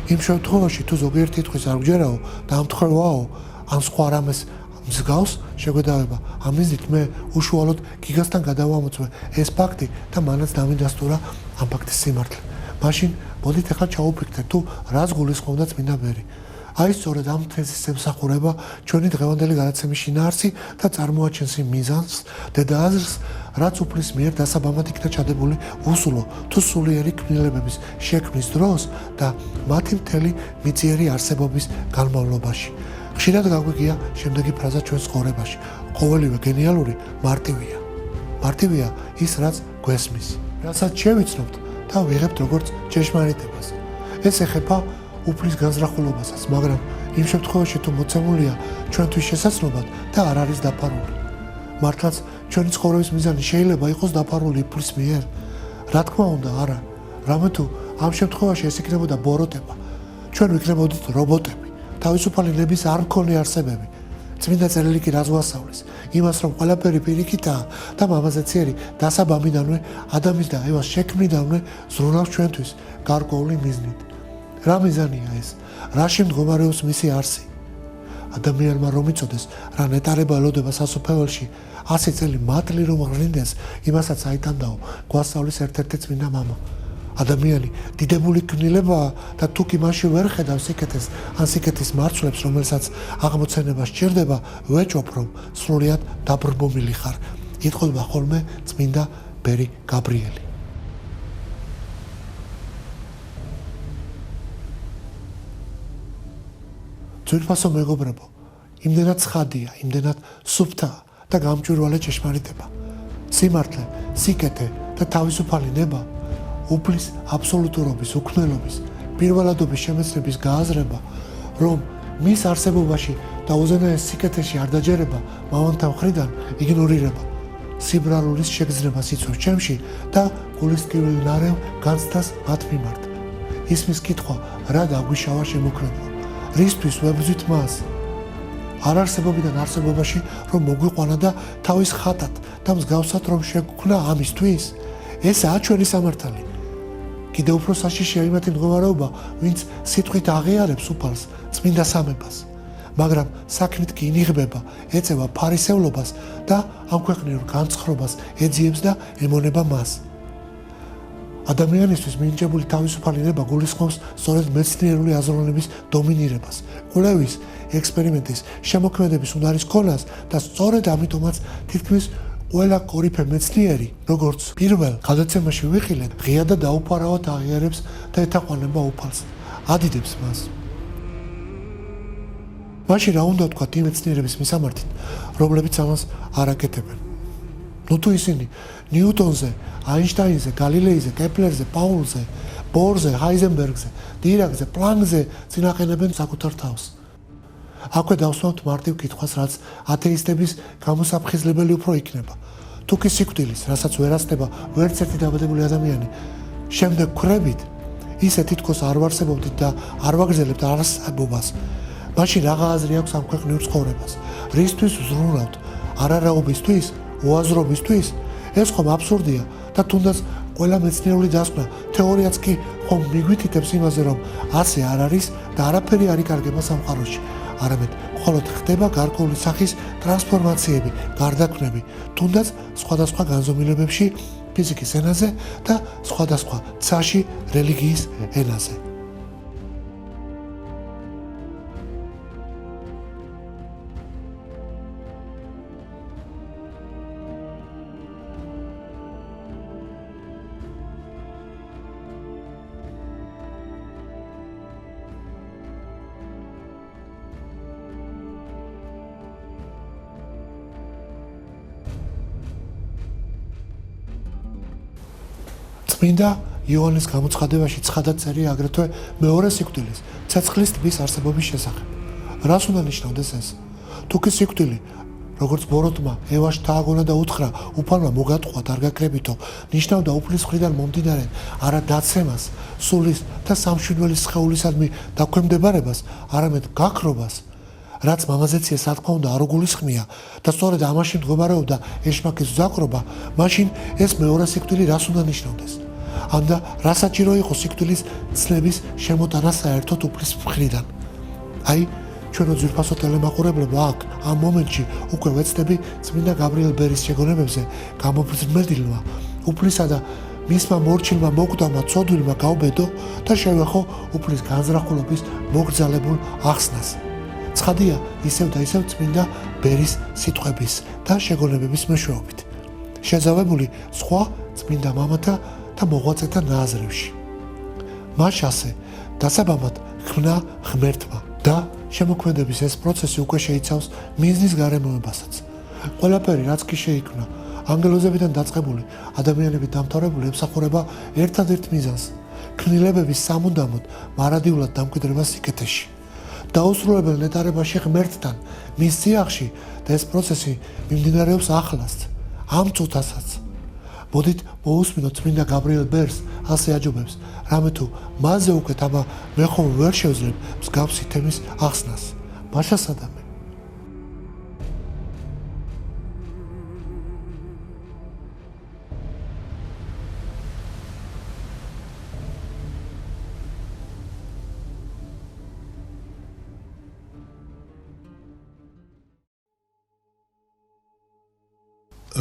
იმ შემთხვევაში თუ ზოგიერთი თვის არ გჯერაო და ამთხვევაო, ან სხვა რამეს მსგავს შეგვედავება. ამისით მე უშუალოდ გიგასთან გადავამოწმე ეს ფაქტი და მანაც დამიდასტურა ამ ფაქტის სიმართლე. მაშინ მოდით ახლა ჩაუფიქრდეთ თუ რას გულისხმობდა წმინდა ბერი. აი სწორედ ამ თეზის ემსახურება ჩვენი დღევანდელი გადაცემის შინაარსი და წარმოაჩენს იმ მიზანს და აზრს, რაც უფლის მიერ დასაბამად იქნა ჩადებული უსულო თუ სულიერი ქმნილებების შექმნის დროს და მათი მთელი მიწიერი არსებობის განმავლობაში. ხშირად გაგვიგია შემდეგი ფრაზა ჩვენს ცხოვრებაში: ყოველივე გენიალური მარტივია. მარტივია ის, რაც გვესმის, რასაც შევიცნობთ და ვიღებთ როგორც ჭეშმარიტებას. ეს ეხება უფლის განზრახულობასაც, მაგრამ იმ შემთხვევაში თუ მოცემულია ჩვენთვის შესაძლებლად და არ არის დაფარული. მართლაც ჩვენი ცხოვრების მიზანი შეიძლება იყოს დაფარული უფლის მიერ? რა თქმა უნდა, არა. რამე თუ ამ შემთხვევაში ეს იქნებოდა ბოროტება, ჩვენ ვიქნებოდით რობოტები. თავისუფალი ნების არ მქონე არსებები. წმინდა წერილი კი რას გვასწავლის? იმას, რომ ყველაფერი პირიქითაა და მამაზეციერი დასაბამიდანვე ადამიანს და ევას შექმნიდანვე ზრუნავს ჩვენთვის გარკვეული მიზნით. რა მიზანია ეს? რაში მდგომარეობს მისი არსი? ადამიანმა რომ იცოდეს, რა ნეტარება ელოდება სასופველში, 100 წელი მატლი რომ ხრინდეს, იმასაც აიტანდაო გვასწავლის ერთ-ერთი წმინდა მამა. ადამიანი დიდებული ქმნილებაა და თუ კი მასში ვერ ხედავს სიკეთეს ან სიკეთის მარცვლებს, რომელსაც აღმოცენება სჭირდება, ვეჭვობ, რომ სრულიად დაბრმომილი ხარ. იტყობა ხოლმე წმინდა ბერი გაბრიელი. ძვირფასო მეგობრებო, იმდენად ცხადია, იმდენად სუფთაა და გამჭვირვალე ჭეშმარიტება. სიმართლე, სიკეთე და თავისუფალი ნება უფლის აბსოლუტურობის, უქმნელობის, პირველადობის შემეცნების გააზრება, რომ მის არსებობაში და უზენაეს სიკეთეში არ დაჯერება მამამთა მხრიდან იგნორირება. სიბრალულის შეგრძნებას იწვევს ჩემში და გულისკივილი ნარევ განცდას მათ მიმართ. ისმის კითხვა რა დაგვიშავა შემოქმედო, რისთვის ვებრძვით მას? არარსებობიდან არსებობაში რომ მოგვიყვანა და თავის ხატად და მსგავსად რომ შეგვქნა ამისთვის? ესაა ჩვენი სამართალი. კიდევ უფრო საშიშია იმათი მდგომარეობა, ვინც სიტყვით აღიარებს უფალს, წმინდა სამებას, მაგრამ საქმით კი ინიღბება, ეწევა ფარისევლობას და ამ ქვეყნიურ განცხრობას ეძიებს და ემონება მას. ადამიანისთვის მინიჭებული თავისუფალი ნება გულისხმობს სწორედ მეცნიერული აზროვნების დომინირებას, კვლევის, ექსპერიმენტის, შემოქმედების უნარის ქონას და სწორედ ამიტომაც თითქმის ყველა კორიფე მეცნიერი, როგორც პირველ გადაცემაში ვიხილეთ, ღია და დაუფარავად აღიარებს და ეთაყვანება უფალს, ადიდებს მას. მაშინ რა უნდა ვთქვა იმ მეცნიერების მისამართით, რომლებიც ამას არ აკეთებენ. ნუ თუ ისინი ნიუტონზე, აინშტაინზე, გალილეიზე, კეპლერზე, პაულზე, ბორზე, ჰაიზენბერგზე, დირაკზე, პლანკზე წინაყენებენ საკუთარ თავს. აქვე დავსვამთ მარტივ კითხვას, რაც ათეისტების გამოსაფხიზლებელი უფრო იქნება. თუ კი სიკვდილის, რასაც ვერ აცდება ვერც ერთი დაბადებული ადამიანი, შემდეგ ვქრებით, ისე თითქოს არ ვარსებობდით და არ ვაგრძელებთ არსებობას. მაშინ რაღა აზრი აქვს ამ ქვეყნიურ ცხოვრებას? რისთვის ვზრუნავთ? არარაობისთვის, უაზრობისთვის? ეს ხომ აბსურდია და თუნდაც ყველა მეცნიერული დასკვნა, თეორიაც კი ხომ მიგვითითებს იმაზე, რომ ასე არ არის და არაფერი არ იკარგება სამყაროში. არამედ მხოლოდ ხდება გარკვეული სახის ტრანსფორმაციები, გარდაქმნები, თუნდაც სხვადასხვა განზომილებებში ფიზიკის ენაზე და სხვადასხვა ცაში რელიგიის ენაზე. წმინდა იოანეს გამოცხადებაში ცხადად წერია აგრეთვე მეორე სიკვდილის, ცეცხლის ტბის არსებობის შესახებ. რას უნდა ნიშნავდეს ეს? თუ კი სიკვდილი, როგორც ბოროტმა ევას შთააგონა და უთხრა, უფალმა მოგატყვა დარგაკრებითო, ნიშნავდა უფლის მხრიდან მომდინარე არა დაცემას, სულის და სამშვიდველის სხეულისადმი დაქვემდებარებას, არამედ გაქრობას, რაც მამაზეცია სათქმა უნდა არ უგულისხმია და სწორედ ამაში მდგომარეობდა ეშმაკის ძაკრობა, მაშინ ეს მეორე სიკვდილი რას უნდა ნიშნავდეს? ამდა რა საჭირო იყო სიკვდილის ცნების შემოტანა საერთოდ უფლის მხრიდან? აი, ჩვენო ძვირფასო ტელემაყურებლებო, აქ ამ მომენტში უკვე ვეცდები წმინდა გაბრიელ ბერის შეგონებებზე გამოფრთხილმა უფლისა და მისმა მორჩილმა მოკვდავმა ცოდვილმა გაუბედო და შევეხო უფლის განზრახულობის მოგრძალებულ ახსნას. ცხადია ისევ და ისევ წმინდა ბერის სიტყვების და შეგონებების მეშვეობით. შეზავებული სხვა წმინდა მამათა და მოღვაწეთა ნაზრებში. მას ასე დასაბამად ხმნა ღმერთმა და შემოქმედების ეს პროცესი უკვე შეიცავს მიზნის გარემოებასაც. ყველაფერი რაც კი შეიქმნა, ანგელოზებიდან დაწყებული, ადამიანებით დამთავრებული ემსახურება ერთადერთ მიზანს, ქმნილებების სამუდამოდ მარადიულად დამკვიდრებას სიკეთეში. დაუსრულებელ ნეტარებაში ღმერთთან, მის წიაღში და ეს პროცესი მიმდინარეობს ახლაც, ამ წუთასაც. მოდით მოусმინოთ წმინდა გაბრიელ ბერს ასე აჯობებს, რამე თუ მასზე უკვე თამა მე ხომ ვერ შევძლებ მსგავსი თემის ახსნას. მაშასადამე.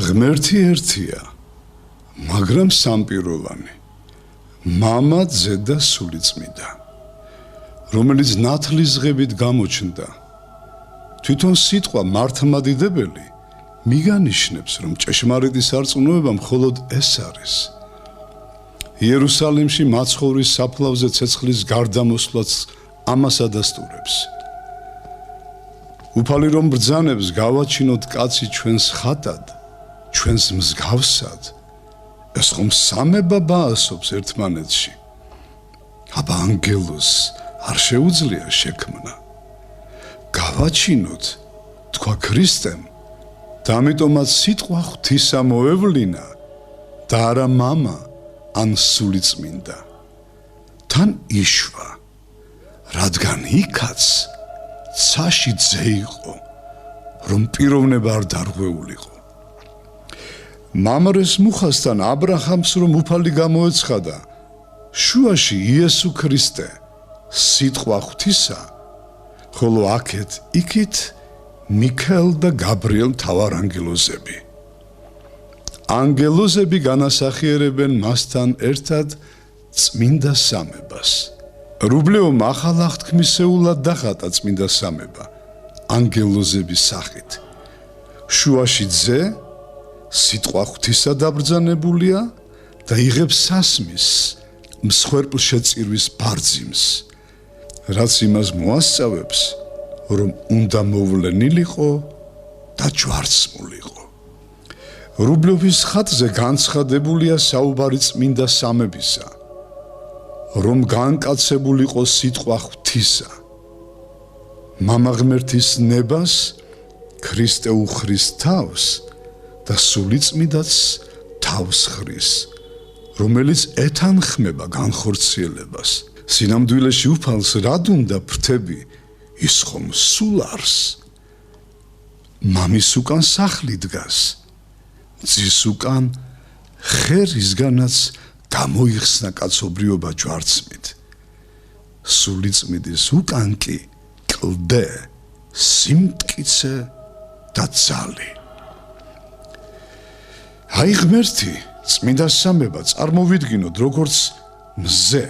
ღმერთი ერთია, მაგრამ სამპიროვანი, მამა, ძე და სულიწმიდა, რომელიც ნათლისღებით გამოჩნდა. თვითონ სიტყვა მართლმადიდებელი მიგანიშნებს, რომ ჭეშმარიტი სარწმუნოება მხოლოდ ეს არის. იერუსალიმში მაცხოვრის საფლავზე ცეცხლის გარდამოსვლაც ამას ადასტურებს. უფალი რომ ბრძანებს გავაჩინოთ კაცი ჩვენს ხატად, ჩვენს მსგავსად, ეს ხომ სამება ბაასობს ერთმანეთში. აბა ანგელოზს არ შეუძლია შექმნა. გავაჩინოთ, თქვა ქრისტემ, და ამიტომაც სიტყვა ღვთისა მოევლინა და არა მამა ან სულიწმინდა. თან იშვა, რადგან იქაც ცაში ძე იყო, რომ პიროვნება არ დარღვეულიყო. მამრეს მუხასთან აბრაჰამს რომ უფალი გამოეცხადა, შუაში იესო ქრისტე, სიტყვა ღვთისა, ხოლო აქეთ იქით მიქაელ და გაბრიელ მთავარანგელოზები. ანგელოზები განასახიერებენ მასთან ერთად წმინდა სამებას. რუბლევომ ახალ აღთქმისეულად დახატა წმინდა სამება, ანგელოზების სახით. შუაში ძე, სიტყვა ღვთისა დაბრძანებულია და იღებს სასმის, მსხვერპლშეწირვის ბარძიმს, რაც იმას მოასწავებს, რომ უნდა მოვლენილიყო და ჯვარცმულიყო. რუბლოვის ხატზე განცხადებულია საუბარი წმინდა სამებისა, რომ განკაცებულიყო სიტყვა ღვთისა. მამა ღმერთის ნებას ქრისტე უხრის თავს და სულიწმიდაც თავს ხრის, რომელიც ეთანხმება განხორციელებას. სინამდვილეში უფალს რად უნდა ფრთები, ის ხომ სულ არს. მამის უკან სახლი დგას, ძის უკან ხერისგანაც გამოიხსნა კაცობრიობა ჯვარცმით. სულიწმიდის უკან კი კლდე, სიმტკიცე და ძალი. აი ღმერთი, წმინდა სამება წარმოვიდგინოთ როგორც მზე.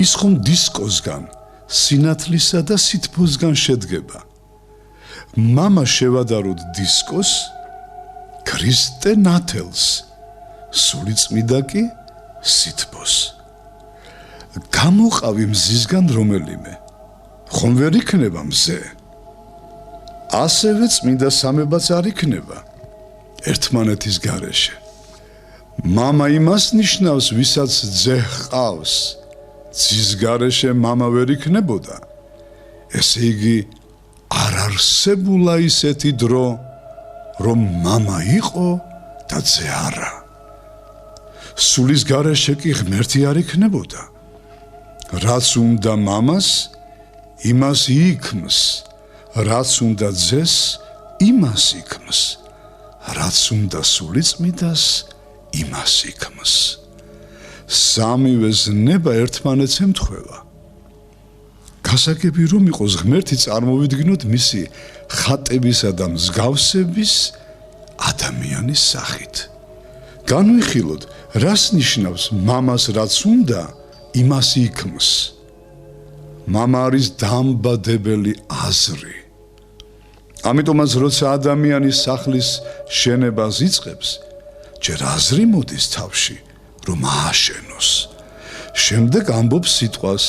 ის ხომ დისკოსგან, სინათლისა და სითბოსგან შედგება. მამა შევადაროთ დისკოს, ქრისტე ნათელს, სულიწმიდა კი სითბოს. გამოყავი მზისგან რომელიმე, ხომ ვერ იქნება მზე? ასევე წმინდა სამებაც არ იქნება ერთმანეთის გარეშე. მამა იმას ნიშნავს, ვისაც ძე ჰყავს, ძის გარეშე მამა ვერ იქნებოდა. ესე იგი, არ არსებულა ისეთი დრო, რომ მამა იყო და ძე არა. სულის გარეშე კი ღმერთი არ იქნებოდა. რაც უნდა მამას, იმას იქმს, რაც უნდა ძეს, იმას იქმს, რაც უნდა სულიწმიდას, იმას იქმს. სამივე ზნება ერთმანეთს ემთხვევა. გასაგები რომ იყოს ღმერთი წარმოვიდგინოთ მისი ხატებისა და მსგავსების ადამიანის სახით. განვიხილოთ, რას ნიშნავს მამას რაც უნდა, იმას იქმს. მამა არის დამბადებელი აზრი. ამიტომაც როცა ადამიანის სახლის შენებას იწყებს, ჯერ აზრი მოდის თავში, რომ ააშენოს. შემდეგ ამბობს სიტყვას,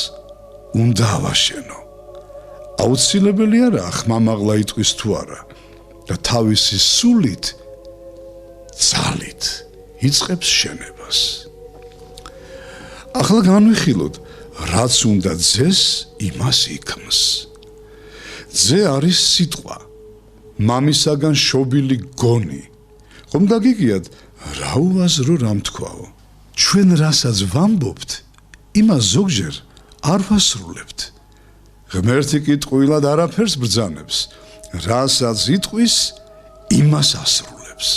უნდა ავაშენო. აუცილებელი არა ხმამაღლა იტყვის თუ არა და თავისი სულით, ძალით იწყებს შენებას. ახლა განვიხილოთ, რაც უნდა ძეს, იმას იქმს. ძე არის სიტყვა, მამისაგან შობილი გონი. ხომ გაგიგიათ, რა უაზრო რამ თქვაო? ჩვენ რასაც ვამბობთ, იმას ზოგჯერ არ ვასრულებთ. ღმერთი კი ტყუილად არაფერს ბრძანებს, რასაც იტყვის, იმას ასრულებს.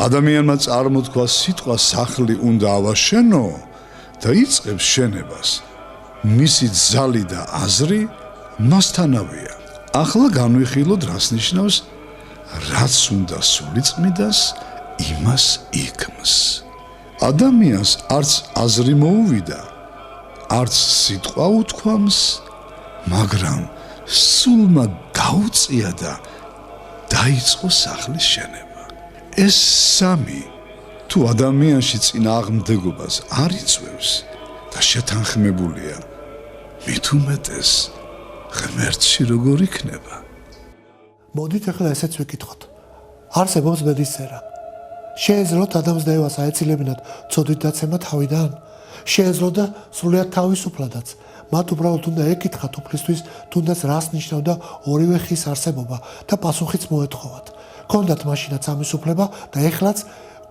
ადამიანმა წარმოთქვა სიტყვა სახლი უნდა ავაშენო და იწყებს შენებას. მისი ძალი და აზრი მასთანავეა. ახლა განვიხილოთ, რას ნიშნავს, რაც უნდა სულიწმიდას, იმას იქმს. ადამიანს არც აზრი მოუვიდა, არც სიტყვა უთქვამს, მაგრამ სულმა გაუწია და დაიწყო სახლის შენება. ეს სამი თუ ადამიანში წინააღმდეგობას არ იწვევს და შეთანხმებულია, მით უმეტეს ღმერთში როგორ იქნება? მოდით ახლა ესეც ვიკითხოთ. არსებობს ბედისწერა. შეეძლოთ ადამიანს და ევას აეცილებინათ ცოდვით დაცემა თავიდან? შეეძლოდა სრულიად თავისუფლადაც. მათ უბრალოდ უნდა ეკითხათ უფლისთვის, თუნდაც რას ნიშნავდა ორივე ხის არსებობა და პასუხიც მოეთხოვათ. ქონდათ მაშინაც ამის უფლება და ეხლაც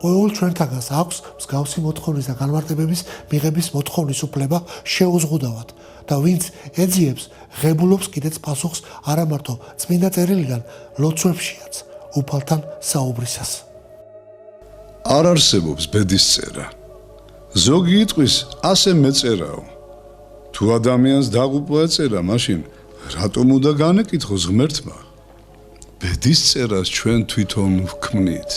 ყოველ ჩვენთაგანს აქვს მსგავსი მოთხოვნის და განმარტებების მიღების მოთხოვნის უფლება შეუზღუდავად და ვინც ეძიებს, ღებულობს კიდეც პასუხს არა მარტო წმინდა წერილიდან, ლოცვებშიაც, უფალთან საუბრისას. არ არსებობს ბედისწერა. ზოგი იტყვის, ასე მეწერაო. თუ ადამიანს დაღუპვა ეწერა, მაშინ რატომ უნდა განეკითხოს ღმერთმა? ბედისწერას ჩვენ თვითონ ვქმნით.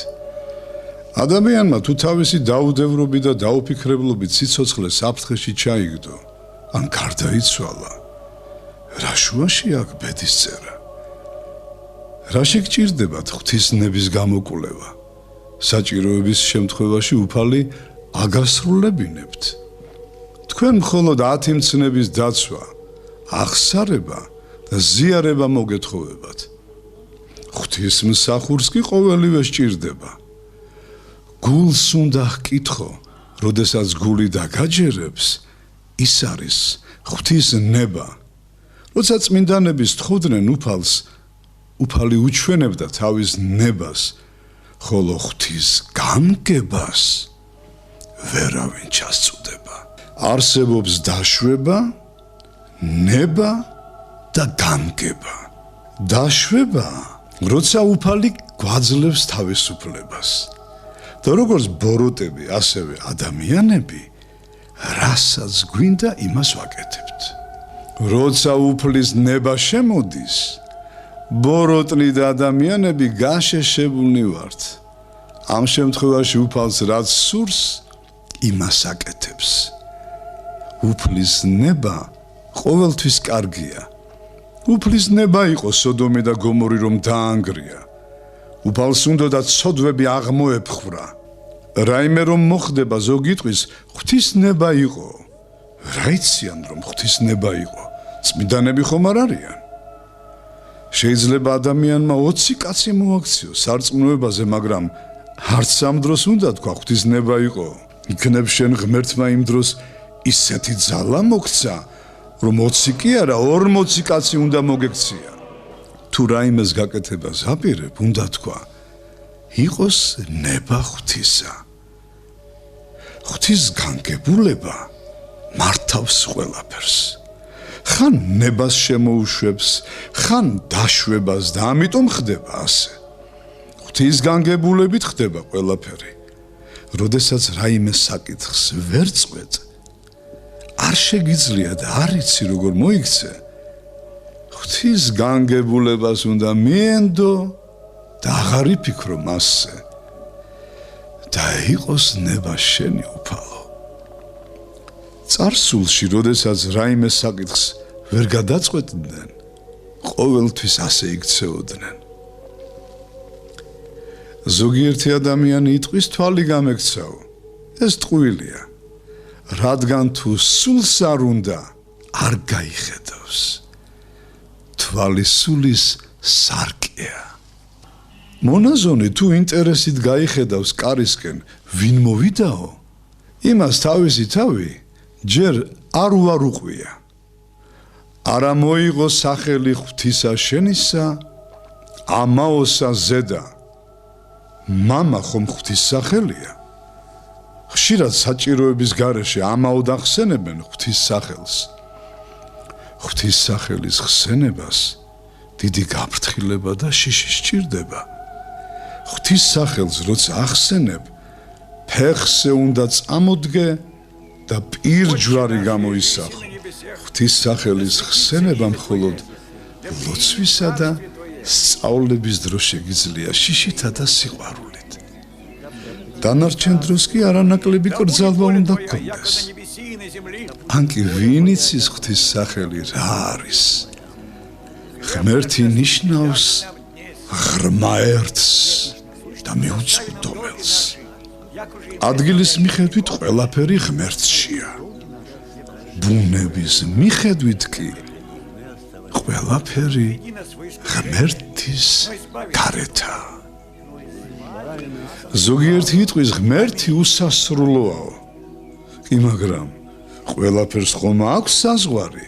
ადამიანმა თუ თავისი დაუდევრობით და დაუფიქრებლობით სიცოცხლე საფრთხეში ჩაიგდო, ან გარდაიცვალა, რა შუაში აქვს ბედისწერა? რაში გჭირდებათ ღვთისნების გამოკვლევა? საჭიროების შემთხვევაში უფალი აგასრულებინებთ. თქვენ მხოლოდ 10 მცნების დაცვა, აღსარება და ზიარება მოგეთხოვებათ. ღვთისმსახურს კი ყოველივე სჭირდება. გულს უნდა ჰკითხო, როდესაც გული დაგაჯერებს, ის არის ღვთის ნება. როცა წმინდანები სთხოვდნენ უფალს, უფალი უჩვენებდა თავის ნებას, ხოლო ღვთის გამგებას ვერავინ ჩასწუდება. არსებობს დაშვება, ნება და გამგება. დაშვება, როცა უფალი გვაძლევს თავისუფლებას. და როგორც ბოროტები, ასევე ადამიანები, რასაც გვინდა, იმას ვაკეთებთ. როცა უფლის ნება შემოდის, ბოროტნი და ადამიანები გაშეშებულნი ვართ. ამ შემთხვევაში უფალს რაც სურს, იმას აკეთებს. უფლის ნება ყოველთვის კარგია. უფლის ნება იყო სოდომი და გომორი რომ დაანგრია. უფალს უნდოდა ცოდვები აღმოეფხვრა. რაიმე რომ მოხდება ზოგიტყვის ღვთის ნება იყო. რა იციან რომ ღვთის ნება იყო? წმინდანები ხომ არ არიან? შეიძლება ადამიანმა 20 კაცი მოაქციოს სარწმუნოებაზე, მაგრამ არც ამ დროს უნდა თქვა ღვთის ნება იყო. იქნებ შენ ღმერთმა იმ დროს ისეთი ძალა მოგცა, რომ 20 კი არა 40 კაცი უნდა მოგექცია. თუ რაიმეს გაკეთებას აპირებ, უნდა თქვა იყოს ნება ღვთისა. ღვთის განგებულება მართავს ყველაფერს. ხან ნებას შემოუშვებს, ხან დაშვებას და ამიტომ ხდება ასე. ღვთის განგებულებით ხდება ყველაფერი. როდესაც რაიმე საკითხს ვერ წყვეტ, არ შეგიძლია და არ იცი როგორ მოიქცე, ღვთის განგებულებას უნდა მიენდო და აღარ იფიქრო მასზე. და იყოს ნება შენი უფალო. წარსულში, როდესაც რაიმე საკითხს ვერ გადაწყვეტდნენ, ყოველთვის ასე იქცეოდნენ. ზოგიერთი ადამიანი იტყვის თვალი გამექცაო. ეს ტყუილია. რადგან თუ სულს არ უნდა, არ გაიხედავს. თვალი სულის სარკეა. მონაზონი თუ ინტერესით გაიხედავს კარისკენ, ვინ მოვიდაო? იმას თავისი თავი ჯერ არ უარუყვია. არა მოიღო სახელი ღვთისა შენისა, ამაოსა ზედა. მამა ხომ ღვთის სახელია. ხშირად საჭიროების გარეშე ამაოდ ახსენებენ ღვთის სახელს. ღვთის სახელის ხსენებას დიდი გაფრთხილება და შიში სჭირდება. ღვთის სახელს როცა ახსენებ, ფეხზე უნდა წამოდგე და პირჯვარი გამოისახო. ღვთის სახელის ხსენება მხოლოდ ლოცვისა და სწავლების დროს შეგიძლია შიშითა და სიყვარულით. დანარჩენ დროს კი არანაკლები კრძალვა უნდა გქონდეს. ან კი ვინ იცის ღვთის სახელი რა არის? ღმერთი ნიშნავს ღრმა ერთს და მიუწვდომელს. ადგილის მიხედვით ყველაფერი ღმერთშია. ბუნების მიხედვით კი ყველაფერი ღმერთის გარეთაა. ზოგიერთი იტყვის ღმერთი უსასრულოაო. კი მაგრამ ყველაფერს ხომ აქვს საზღვარი?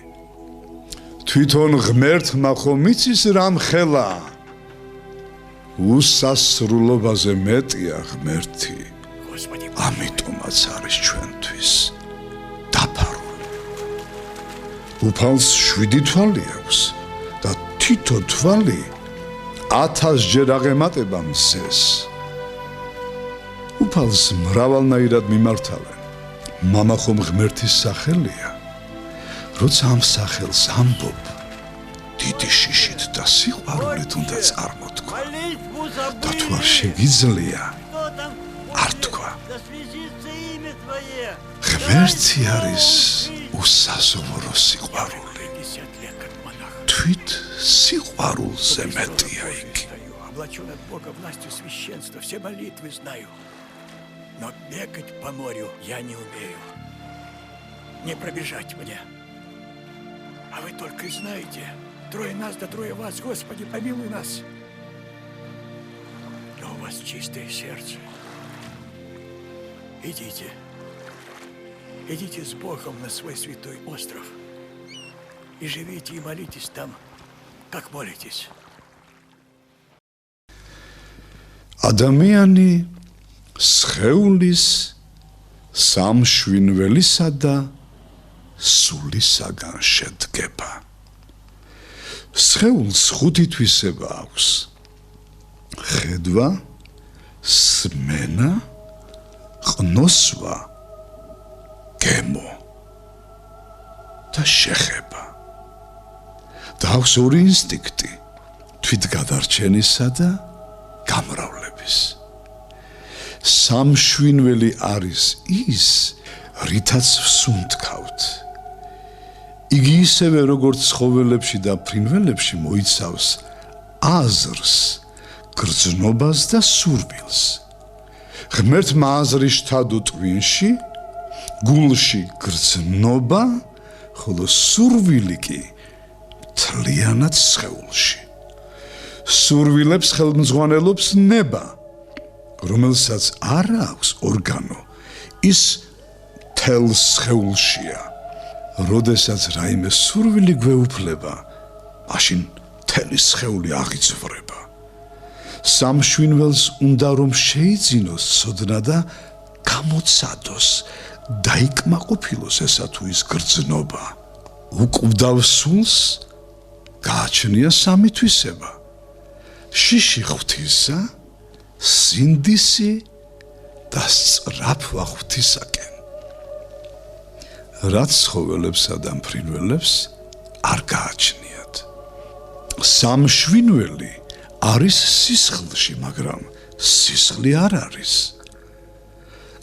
თვითონ ღმერთმა ხომ იცის რამ ხელა? უსასრულობაზე მეტია ღმერთი. ამიტომაც არის ჩვენთვის დაფარული. უფალს 7 თვალი აქვს და თითო თვალი 1000 ჯერ აღემატება მზეს. უფალს მრავალნაირად მიმართავენ. მამა ხომ ღმერთის სახელია. როცა ამ სახელს ამბობ, დიდი შიშით და სიყვარულით უნდა წარმოთქვა. და თუ არ შეგიძლია, არ თქვა. ღმერთი არის უსაზღვრო სიყვარული. თვით სიყვარულზე მეტია იგი. Облачен от Бога властью священства, все молитвы знаю. Но бегать по морю я не умею. Не пробежать мне. А вы только и знаете, трое нас да трое вас, Господи, помилуй нас. Но у вас чистое сердце. Идите. Идите с Богом на свой святой остров. И живите и молитесь там, как молитесь. ადამიანი სხეულის სამშვინველისა და სულისაგან შედგება. სხეულს ხუთი თვისება აქვს: ხედვა, სმენა, ყნოსვა, გემო და შეხება. და აქვს ორი ინსტინქტი: თვითგადარჩენისა და გამრავლების. სამშვინველი არის ის, რითაც ვსუნთქავთ. იგი ისევე როგორც ცხოველებში და ფრინველებში მოიცავს აზრს, გრძნობას და სურვილს. ღმერთმა აზრი შთადო ტვინში, გულში გრძნობა, ხოლო სურვილი კი მთლიანად სხეულში. სურვილებს ხელმძღვანელობს ნება, რომელსაც არ აქვს ორგანო, ის მთელ სხეულშია. როდესაც რაიმე სურვილი გვეუფლება, მაშინ მთელი სხეული აღიძვრება. სამშვინველს უნდა რომ შეიძინოს ცოდნა და გამოცადოს, დაიკმაყოფილოს ესა თუ ის გრძნობა. უკვდავ სულს გააჩნია სამი თვისება: შიში ღვთისა, სინდისი და სწრაფვა ღვთისაკენ. რაც ცხოველებსა და ფრინველებს არ გააჩნიათ. სამშვინველი არის სისხლში, მაგრამ სისხლი არ არის.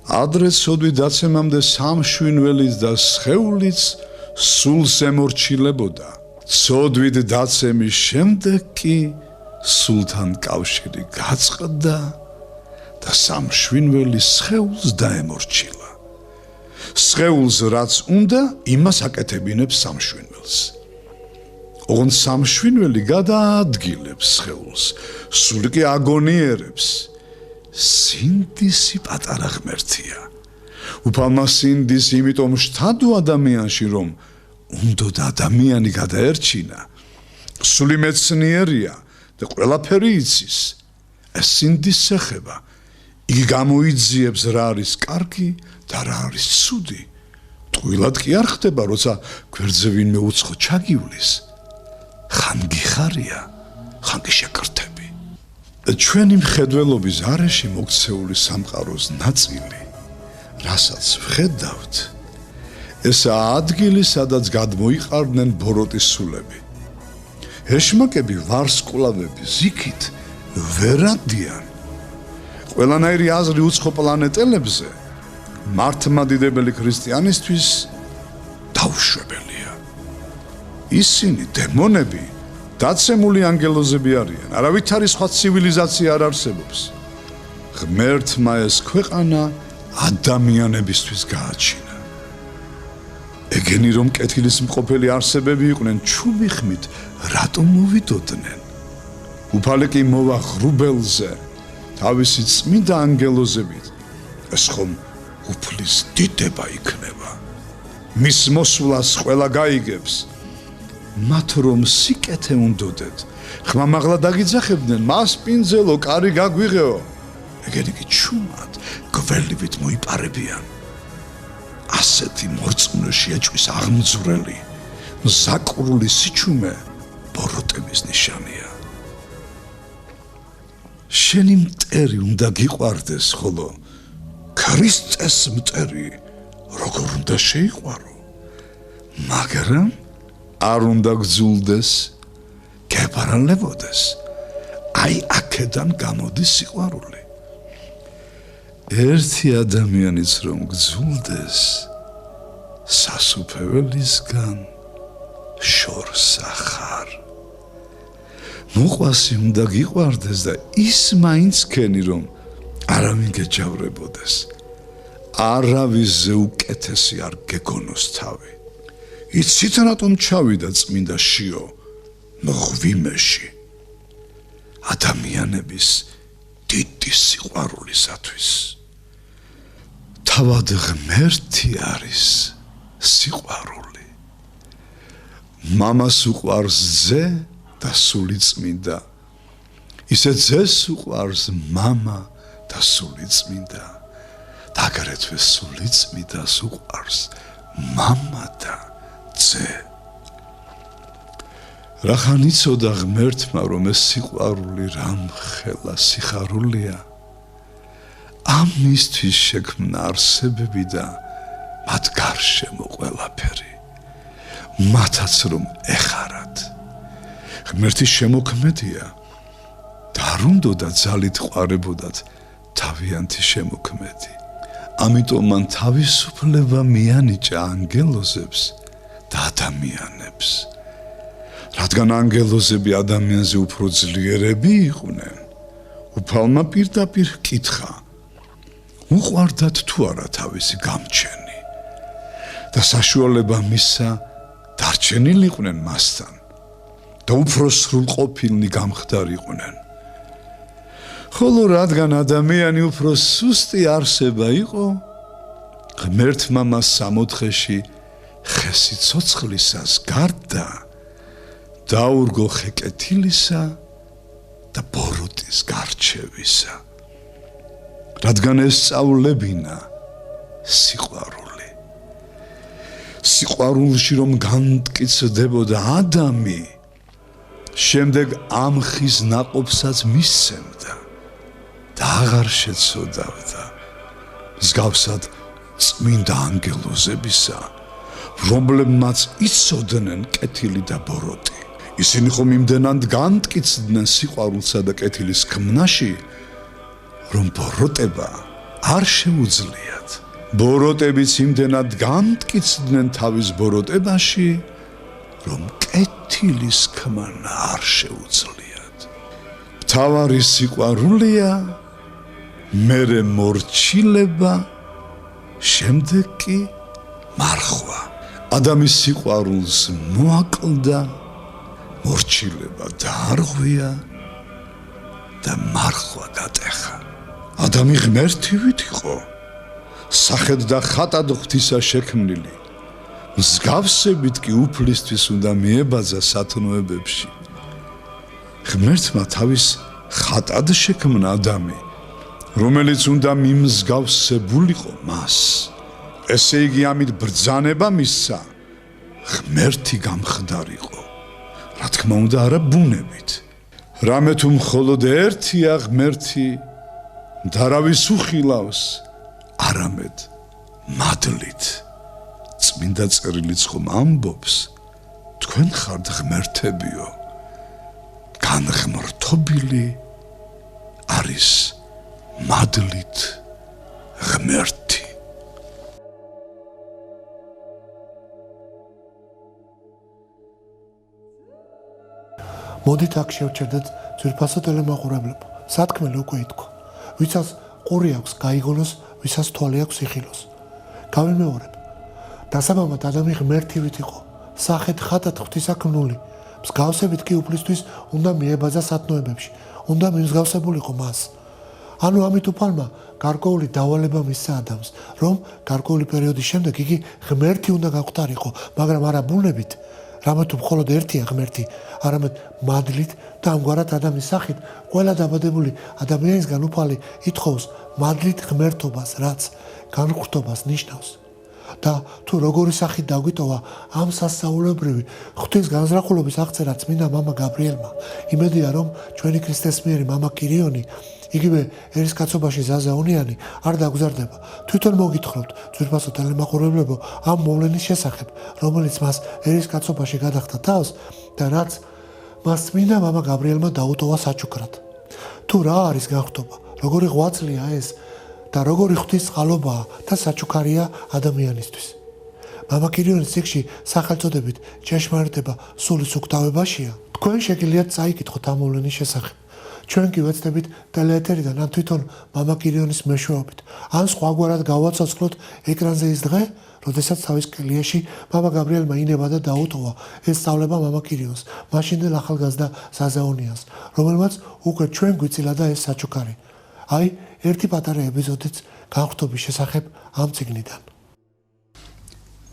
ადრე ცოდვი დაცემამდე სამშვინველიც და სხეულიც სულს ემორჩილებოდა. ცოდვით დაცემის შემდეგ კი სულთან კავშირი გაწყდა და სამშვინველი სხეულს დაემორჩილა. სხეულს რაც უნდა, იმას აკეთებინებს სამშვინველს. ოღონდ სამშვინველი გადაადგილებს სხეულს, სული კი აგონიერებს. სინდისი პატარა ღმერთია. უფალმა სინდისი იმიტომ შთადო ადამიანში, რომ უნდოდა ადამიანი გადაერჩინა. სული მეცნიერია და ყველაფერი იცის. ეს სინდისს ეხება. იგი გამოიძიებს რა არის კარგი და რა არის ცუდი. ტყუილად კი არ ხდება, როცა გვერდზე ვინმე უცხო ჩაგივლის. ხან გიხარია, ხან კი შეკრთები. ჩვენი მხედველობის არეში მოქცეული სამყაროს ნაწილი, რასაც ვხედავთ, ესაა ადგილი, სადაც გადმოიყარდნენ ბოროტის სულები. ეშმაკები, ვარსკვლავები ზიქით ვერადიან. ყველანაირი აზრი უცხო პლანეტელებზე მართლმადიდებელი ქრისტიანისთვის დაუშვებელია. ისინი დემონები, დაცემული ანგელოზები არიან. არავითარი სხვა ცივილიზაცია არ არსებობს. ღმერთმა ეს ქვეყანა ადამიანებისთვის გააჩინა. ეგენი რომ კეთილის მყოფელი არსებები იყვნენ, ჩუმი ხმით რატომ მოვიდოდნენ? უფალი კი მოვა ღრუბელზე თავისი წმინდა ანგელოზებით. ეს ხომ უფლის დიდება იქნება. მის მოსვლას ყველა გაიგებს. მათ რომ სიკეთე უნდოდეთ, ხმამაღლა დაგიძახებდნენ, მას პინძელო, კარი გაგვიღეო. ეგენი კი ჩუმად გველივით მოიპარებიან. ასეთი მორწმუნეში ეჭვის აღმძვრელი, მზაკრული სიჩუმე ბოროტების ნიშანია. შენი მტერი უნდა გიყვარდეს, ხოლო ქრისტეს მტერი როგორ უნდა შეიყვარო? მაგრამ არ უნდა გძულდეს, გეპარალებოდეს. აი აქედან გამოდის სიყვარული. ერთი ადამიანიც რომ გძულდეს, სასუფეველისგან შორს ახარ. მოყვასი უნდა გიყვარდეს და ის მაინც ქენი, რომ არავინ გეჯავრებოდეს. არავის ზე უკეთესი არ გეგონოს თავი. იცით რატომ ჩავიდა წმინდა შიო მოღვიმეში ადამიანების დიდი სიყვარულისათვის თავად ღმერთი არის სიყვარული მამას უყვარს ძე და სული წმინდა ისე ძეს უყვარს მამა და სული წმინდა და აგრეთვე სული წმინდას უყვარს მამა და ძე რახან იცოდა ღმერთმა რომ ეს სიყვარული რამხელა სიხარულია ამისთვის შექმნა არსებები და მათ გარშემო ყველაფერი მათაც რომ ეხარათ ღმერთის შემოქმედია და არ უნდოდა ძალით ყვარებოდათ თავიანთი შემოქმედი ამიტომ მან თავისუფლება მიანიჭა ანგელოზებს და ადამიანებს რადგან ანგელოზები ადამიანზე უფრო ძლიერები იყვნენ უფალმა პირდაპირ ჰკითხა უყვარდათ თუ არა თავისი გამჩენი და საშუალება მისცა დარჩენილიყვნენ მასთან და უფრო სრულყოფილნი გამხდარიყვნენ ხოლო რადგან ადამიანი უფრო სუსტი არსება იყო ღმერთმა მას სამოთხეში ხესი ცოცხლისას გარდა დაურგო ხეკეთილისა და ბოროტის გარჩევისა რადგან ესწავლებინა სიყვარული სიყვარულში რომ განმტკიცდებოდა ადამი შემდეგ ამ ხის ნაყოფსაც მისცემდა და აღარ შეცოდავდა მსგავსად წმინდა ანგელოზებისა რომლებმაც იცოდნენ კეთილი და ბოროტი ისინი ხომ იმდენად განმტკიცდნენ სიყვარულსა და კეთილის ქმნაში რომ ბოროტება არ შეუძლიათ ბოროტებიც იმდენად განმტკიცდნენ თავის ბოროტებაში რომ კეთილის ქმნა არ შეუძლიათ მთავარი სიყვარულია მერე მორჩილება შემდეგ კი მარხვა ადამის სიყვარულს მოაკლდა მორჩილება დაარღვია და მარხვა გატეხა ადამი ღმერთივით იყო სახედ და ხატად ღვთისა შექმნილი მსგავსებით კი უფლისთვის უნდა მიებაძა სათნოებებში ღმერთმა თავის ხატად შექმნა ადამი რომელიც უნდა მიმსგავსებულიყო მას ესე იგი ამით ბრძანება მისცა ღმერთი გამხდარიყო რა თქმა უნდა არა ბუნებით რამე თუ მხოლოდ ერთია ღმერთი და არავის უხილავს არამედ მადლით წმინდა წერილიც ხომ ამბობს თქვენ ხართ ღმერთებიო განღმრთობილი არის მადლით ღმერთი მოდით აქ შევჩერდეთ ძვირფასო ტელემაყურებლებო სათქმელი უკვე ითქვა ვისაც ყური აქვს გაიგონოს ვისაც თვალი აქვს იხილოს გავიმეორებ დასაბამად ადამი ღმერთივით იყო სახეთ ხატად ღვთისაქმნული მსგავსებით კი უფლისთვის უნდა მიებაძა სათნოებებში უნდა მიმსგავსებულიყო მას ანუ ამით უფალმა გარკვეული დავალება მისცა ადამიანს რომ გარკვეული პერიოდის შემდეგ იგი ღმერთი უნდა გახვდარიყო მაგრამ არა ბუნებით რამე თუ მხოლოდ ერთია ღმერთი არამედ მადლით და ამგვარად ადამიანის სახით ყველა დაბადებული ადამიანისგან უფალი ითხოვს მადლით ღმერთობას რაც განხრთობას ნიშნავს და თუ როგორი სახით დაგვიტოვა ამ სასწაულებრივი ღვთის განზრახულობის აღწერა წმინდა მამა გაბრიელმა იმედია რომ ჩვენი ქრისტესმიერი მამა კირიონი იგივე ერისკაცობაში ზაზაონიანი არ დაგზარდება თვითონ მოგითხრობთ ძვირფასო ტელემაყურებლებო ამ მოვლენის შესახებ რომელიც მას ერისკაცობაში გადახდა თავს და რაც მას წმინდა მამა გაბრიელმა დაუტოვა საჩუქრად თუ რა არის განხრთობა როგორი ღვაწლია ეს და როგორი ღვთის წყალობაა და საჩუქარია ადამიანისთვის მამა კირიონის ციხში სახელწოდებით ჭეშმარიტება სულის უკთავებაშია თქვენ შეგიძლიათ წაიკითხოთ ამ მოვლენის შესახებ ჩვენ კი ვეცდებით ტელეეთერიდან ან თვითონ მამა კირიონის მეშვეობით ან სხვაგვარად გავაცოცხლოთ ეკრანზე ის დღე როდესაც თავის კელიაში მამა გაბრიელმა ინება და დაუტოვა ესწავლება მამა კირილოს, მაშინდელ ახალგაზრდა ზაზაონიას, რომელმაც უკვე ჩვენ გვიცილა და ეს საჩუქარი. აი, ერთი პატარა ეპიზოდიც განხთობის შესახებ ამ წიგნიდან.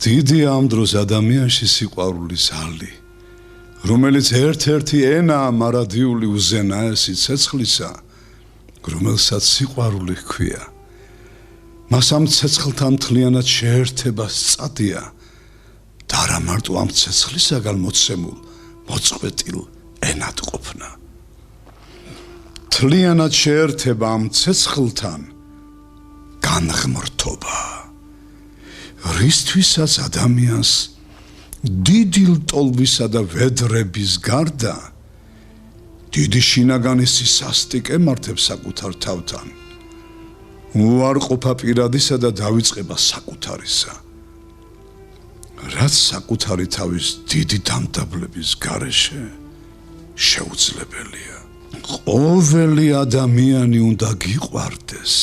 დიდი ამ დროს ადამიანში სიყვარულის ალი, რომელიც ერთ-ერთი ენაა მარადიული უზენაესი ცეცხლისა, რომელსაც სიყვარული ჰქვია. მას ამ ცეცხლთან მთლიანად შეერთება სწადია და არა მარტო ამ ცეცხლისაგან მოცემულ მოწყვეტილ ენად ყოფნა. მთლიანად შეერთება ამ ცეცხლთან განღმრთობა, რისთვისაც ადამიანს დიდი ლტოლვისა და ვედრების გარდა დიდი შინაგანი სისასტიკე ემართებს საკუთარ თავთან, უარყოფა პირადისა და დავიწყება საკუთარისა, რაც საკუთარი თავის დიდი დამტაბლების გარეშე შეუძლებელია. ყოველი ადამიანი უნდა გიყვარდეს,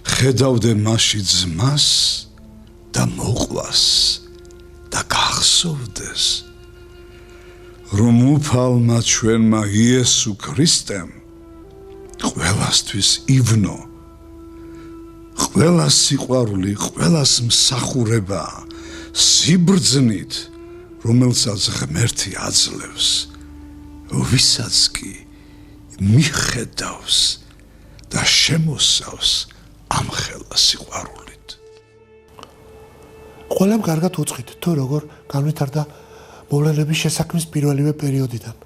ხედავდე მასში ძმას და მოყვას და გახსოვდეს, რომ უფალმა ჩვენმა იესო ქრისტემ ყველასთვის იბნო, ყველას სიყვარული, ყველას მსახურება სიბრძნით, რომელსაც ღმერთი აძლევს, ვისაც კი მიხედავს და შემოსავს ამ ხელა სიყვარულით. ყველამ კარგად უწყით თუ როგორ განვითარდა მოვლენების შესაქმის პირველივე პერიოდიდან.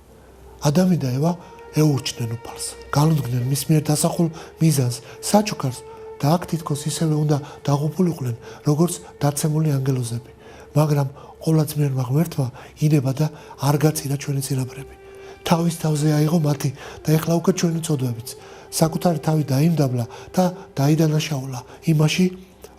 ადამი და ევა ეურჩნენ უფალს, განუდგნენ მის მიერ დასახულ მიზანს, საჩუქარს და აქ თითქოს ისევე უნდა დაღუპულიყვნენ, როგორც დაცემული ანგელოზები. მაგრამ ყოვლადწმიერმა ღმერთმა ინება და არ გაწირა ჩვენი წინაპრები. თავის თავზე აიღო მათი და ეხლა უკვე ჩვენი წოდვებიც. საკუთარი თავი დაიმდაბლა და დაიდანაშაულა იმაში,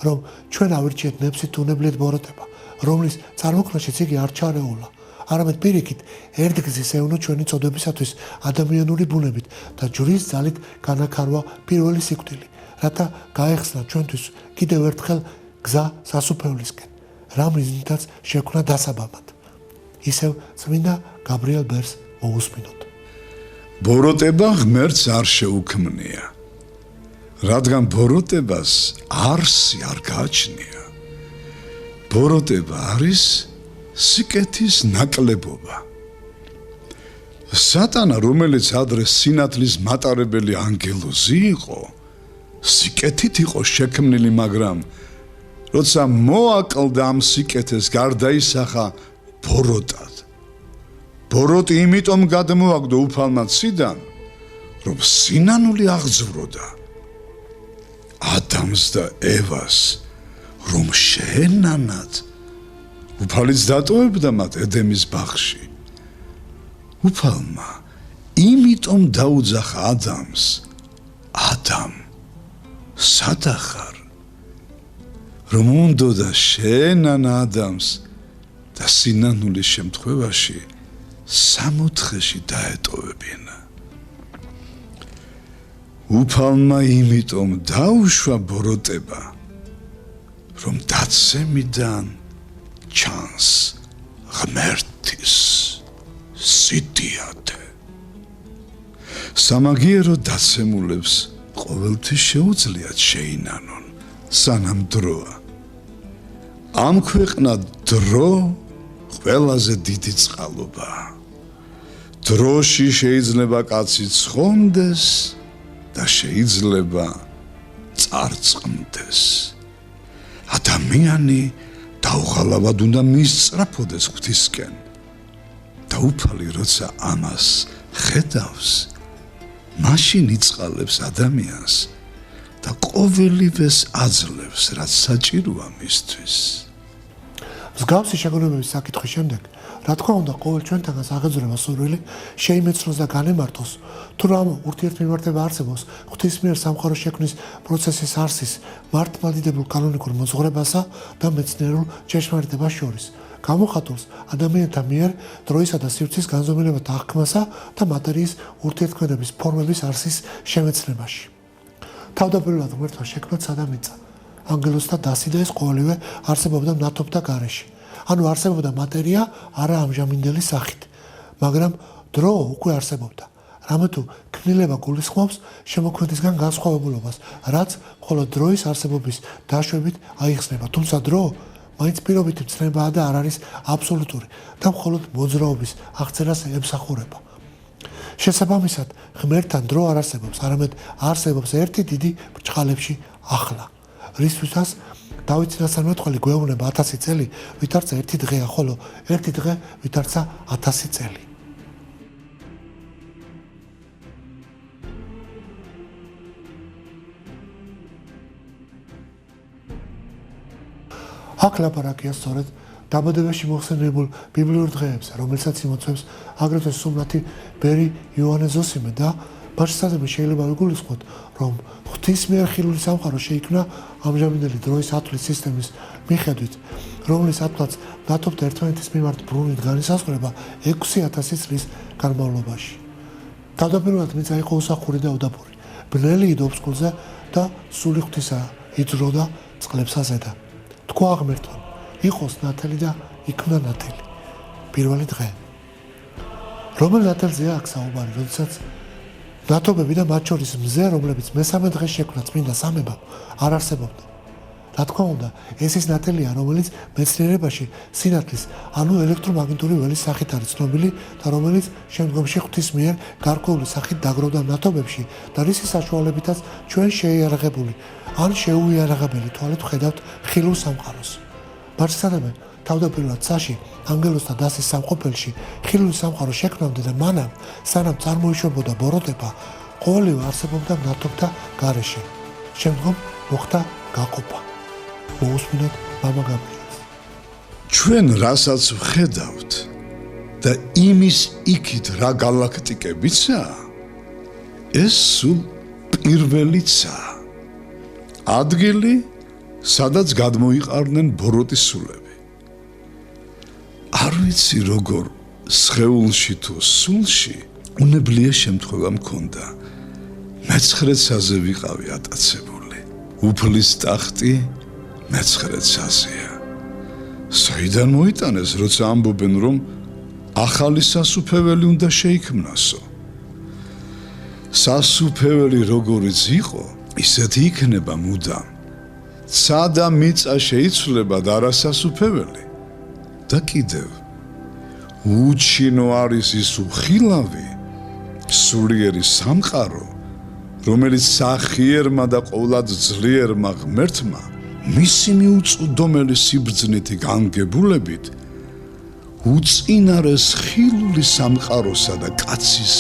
რომ ჩვენ ავირჩიეთ ნებსით უნებლიეთ ბოროტება, რომლის წარმოქმნაშიც იგი არ ჩარეულა. არამედ პირიქით, ერთგზის ევნო ჩვენი წოდებისათვის ადამიანური ბუნებით და ჯვრის ძალით განაქარვა პირველი სიკვდილი, რათა გაეხსნა ჩვენთვის კიდევ ერთხელ გზა სასუფევლისკენ, რა მიზნითაც შექმნა დასაბამად. ისევ წმინდა გაბრიელ ბერს მოусმინოთ. ბოროტება ღმერთს არ შეუქმნია, რადგან ბოროტებას არსი არ გააჩნია. ბოროტება არის სიკეთის ნაკლებობა. სატანა, რომელიც ადრე სინათლის მატარებელი ანგელოზი იყო, სიკეთით იყო შექმნილი, მაგრამ როცა მოაკლდა ამ სიკეთეს, გარდაისახა ბოროტად. ბოროტი იმიტომ გადმოაგდო უფალმა ციდან, რომ სინანული აღძვროდა ადამს და ევას, რომ შეენანათ, უფალიც დატოვებდა მათ ედემის ბაღში. უფალმა იმიტომ დაუძახა ადამს, ადამ, სადახარ, რომ უნდოდა შეენანა ადამს და სინანულის შემთხვევაში 60-ში დაეტოვებინა. უფალმა იმიტომ დაუშვა ბოროტება, რომ დაცემიდან ჩანს ღმერთის სიდიადე. სამაგიერო დაცემულებს ყოველთვის შეუძლიათ შეინანონ, სანამ დროა. ამ ქვეყნად დრო ყველაზე დიდი წყალობაა. დროში შეიძლება კაცი ცხონდეს და შეიძლება წარწყმდეს. ადამიანი დაუღალავად უნდა მისწრაფოდეს ღვთისკენ და უფალი როცა ამას ხედავს, მაშინ იწყალებს ადამიანს და ყოველივეს აძლევს, რაც საჭიროა მისთვის. მსგავსი შეგონებების საკითხის შემდეგ, რა თქმა უნდა, ყოველ ჩვენთაგან აღეძრება სურვილი შეიმეცნოს და განემართოს, თუ რა ურთიერთმიმართება არსებობს ღვთის მიერ სამყაროს შექმნის პროცესის არსის მართლმადიდებულ კანონიკურ მოძღვრებასა და მეცნიერულ ჭეშმარიტებას შორის, გამოხატულს ადამიანთა მიერ დროისა და სივრცის განზომილებათა აღქმასა და მატერიის ურთიერთქმედების ფორმების არსის შემეცნებაში. თავდაპირველად ღმერთმა შექმნა ცა და მიწა, ანგელოზი და დასი და ეს ყოველივე არსებობდა ნათობთა გარეშე. ანუ არსებობდა მატერია არა ამჟამინდელი სახით, მაგრამ დრო უკვე არსებობდა. რამე თუ ქმნილება გულისხმობს შემოქმედისგან განსხვავებულობას, რაც მხოლოდ დროის არსებობის დაშვებით აიხსნება. თუმცა დრო მაინც პირობითი ცნებაა და არ არის აბსოლუტური და მხოლოდ მოძრაობის აღწერას ემსახურება. შესაბამისად, ღმერთთან დრო არ არსებობს, არამედ არსებობს ერთი დიდი ბრჭყალებში ახლა. რისთვისაც დავითის ნასამართველი გვეუბნება 1000 წელი, ვითარცა ერთი დღეა, ხოლო ერთი დღე ვითარცა 1000 წელი. აქ ლაპარაკია სწორედ დაბადებაში მოხსენებულ ბიბლიურ დღეებზე, რომელსაც იმოწმებს აგრეთვე სუმნათი ბერი იოანე ზოსიმე და ბაჟისადმი შეიძლება ვიგულისხმოთ, რომ ღვთის მიერ ხილული სამყარო შეიქმნა ამჟამინდელი დროის ათვლის სისტემის მიხედვით, რომლის ათვლაც ნათობთა ერთმანეთის მიმართ ბრუნვით განისაზღვრება 6000 წლის განმავლობაში. თავდაპირველად მიწა იყო უსახური და უდაბური, ბნელი იდობს კულზე და სული ღვთისა იძროდა წყლებს აზედა. თქვა აღმერთმა, იყოს ნათელი და იქმნა ნათელი. პირველი დღე. რომელ ნათელზეა აქ საუბარი, როდესაც ნათობები და მათ შორის მზე, რომლებიც მესამე დღეს შექმნა წმინდა სამებამ, არ არსებობდა. რა თქმა უნდა, ეს ის ნათელია, რომელიც მეცნიერებაში სინათლის, ანუ ელექტრომაგნიტური ველის სახით არის ცნობილი და რომელიც შემდგომში ღვთის მიერ გარკვეული სახით დაგროვდა ნათობებში და რისი საშუალებითაც ჩვენ შეიარაღებული ან შეუიარაღებელი თვალით ვხედავთ ხილულ სამყაროს. ბაჟისადმი თავდაპირველად ცაში, ანგელოზთა დასის სამყოფელში ხილული სამყარო შექმნამდე და მანამ, სანამ წარმოიშვებოდა ბოროტება, ყოველივე არსებობდა ნათობთა გარეშე. შემდგომ მოხდა გაყოფა. მოусმინოთ მამა გაბრიელს. ჩვენ რასაც ვხედავთ და იმის იქით რა galaktikebitsa, ეს სულ პირველიცა. ადგილი, სადაც გადმოიყარნენ ბოროტის სულები. არ ვიცი როგორ სხეულში თუ სულში უნებლიე შემთხვევა მქონდა. მეცხრეცაზე ვიყავი ატაცებული. უფლის ტახტი მეცხრეცაზეა. საიდან მოიტანეს, როცა ამბობენ, რომ ახალი სასუფეველი უნდა შეიქმნასო. სასუფეველი როგორიც იყო, ისეთი იქნება მუდამ. ცა და მიწა შეიცვლება და არასასუფეველი. და კიდევ უჩინო არის ის უხილავი, სულიერი სამყარო, რომელიც სახიერმა და ყოვლად ძლიერმა ღმერთმა მისი მიუწვდომელი სიბრძნითი განგებულებით უწინარეს ხილული სამყაროსა და კაცის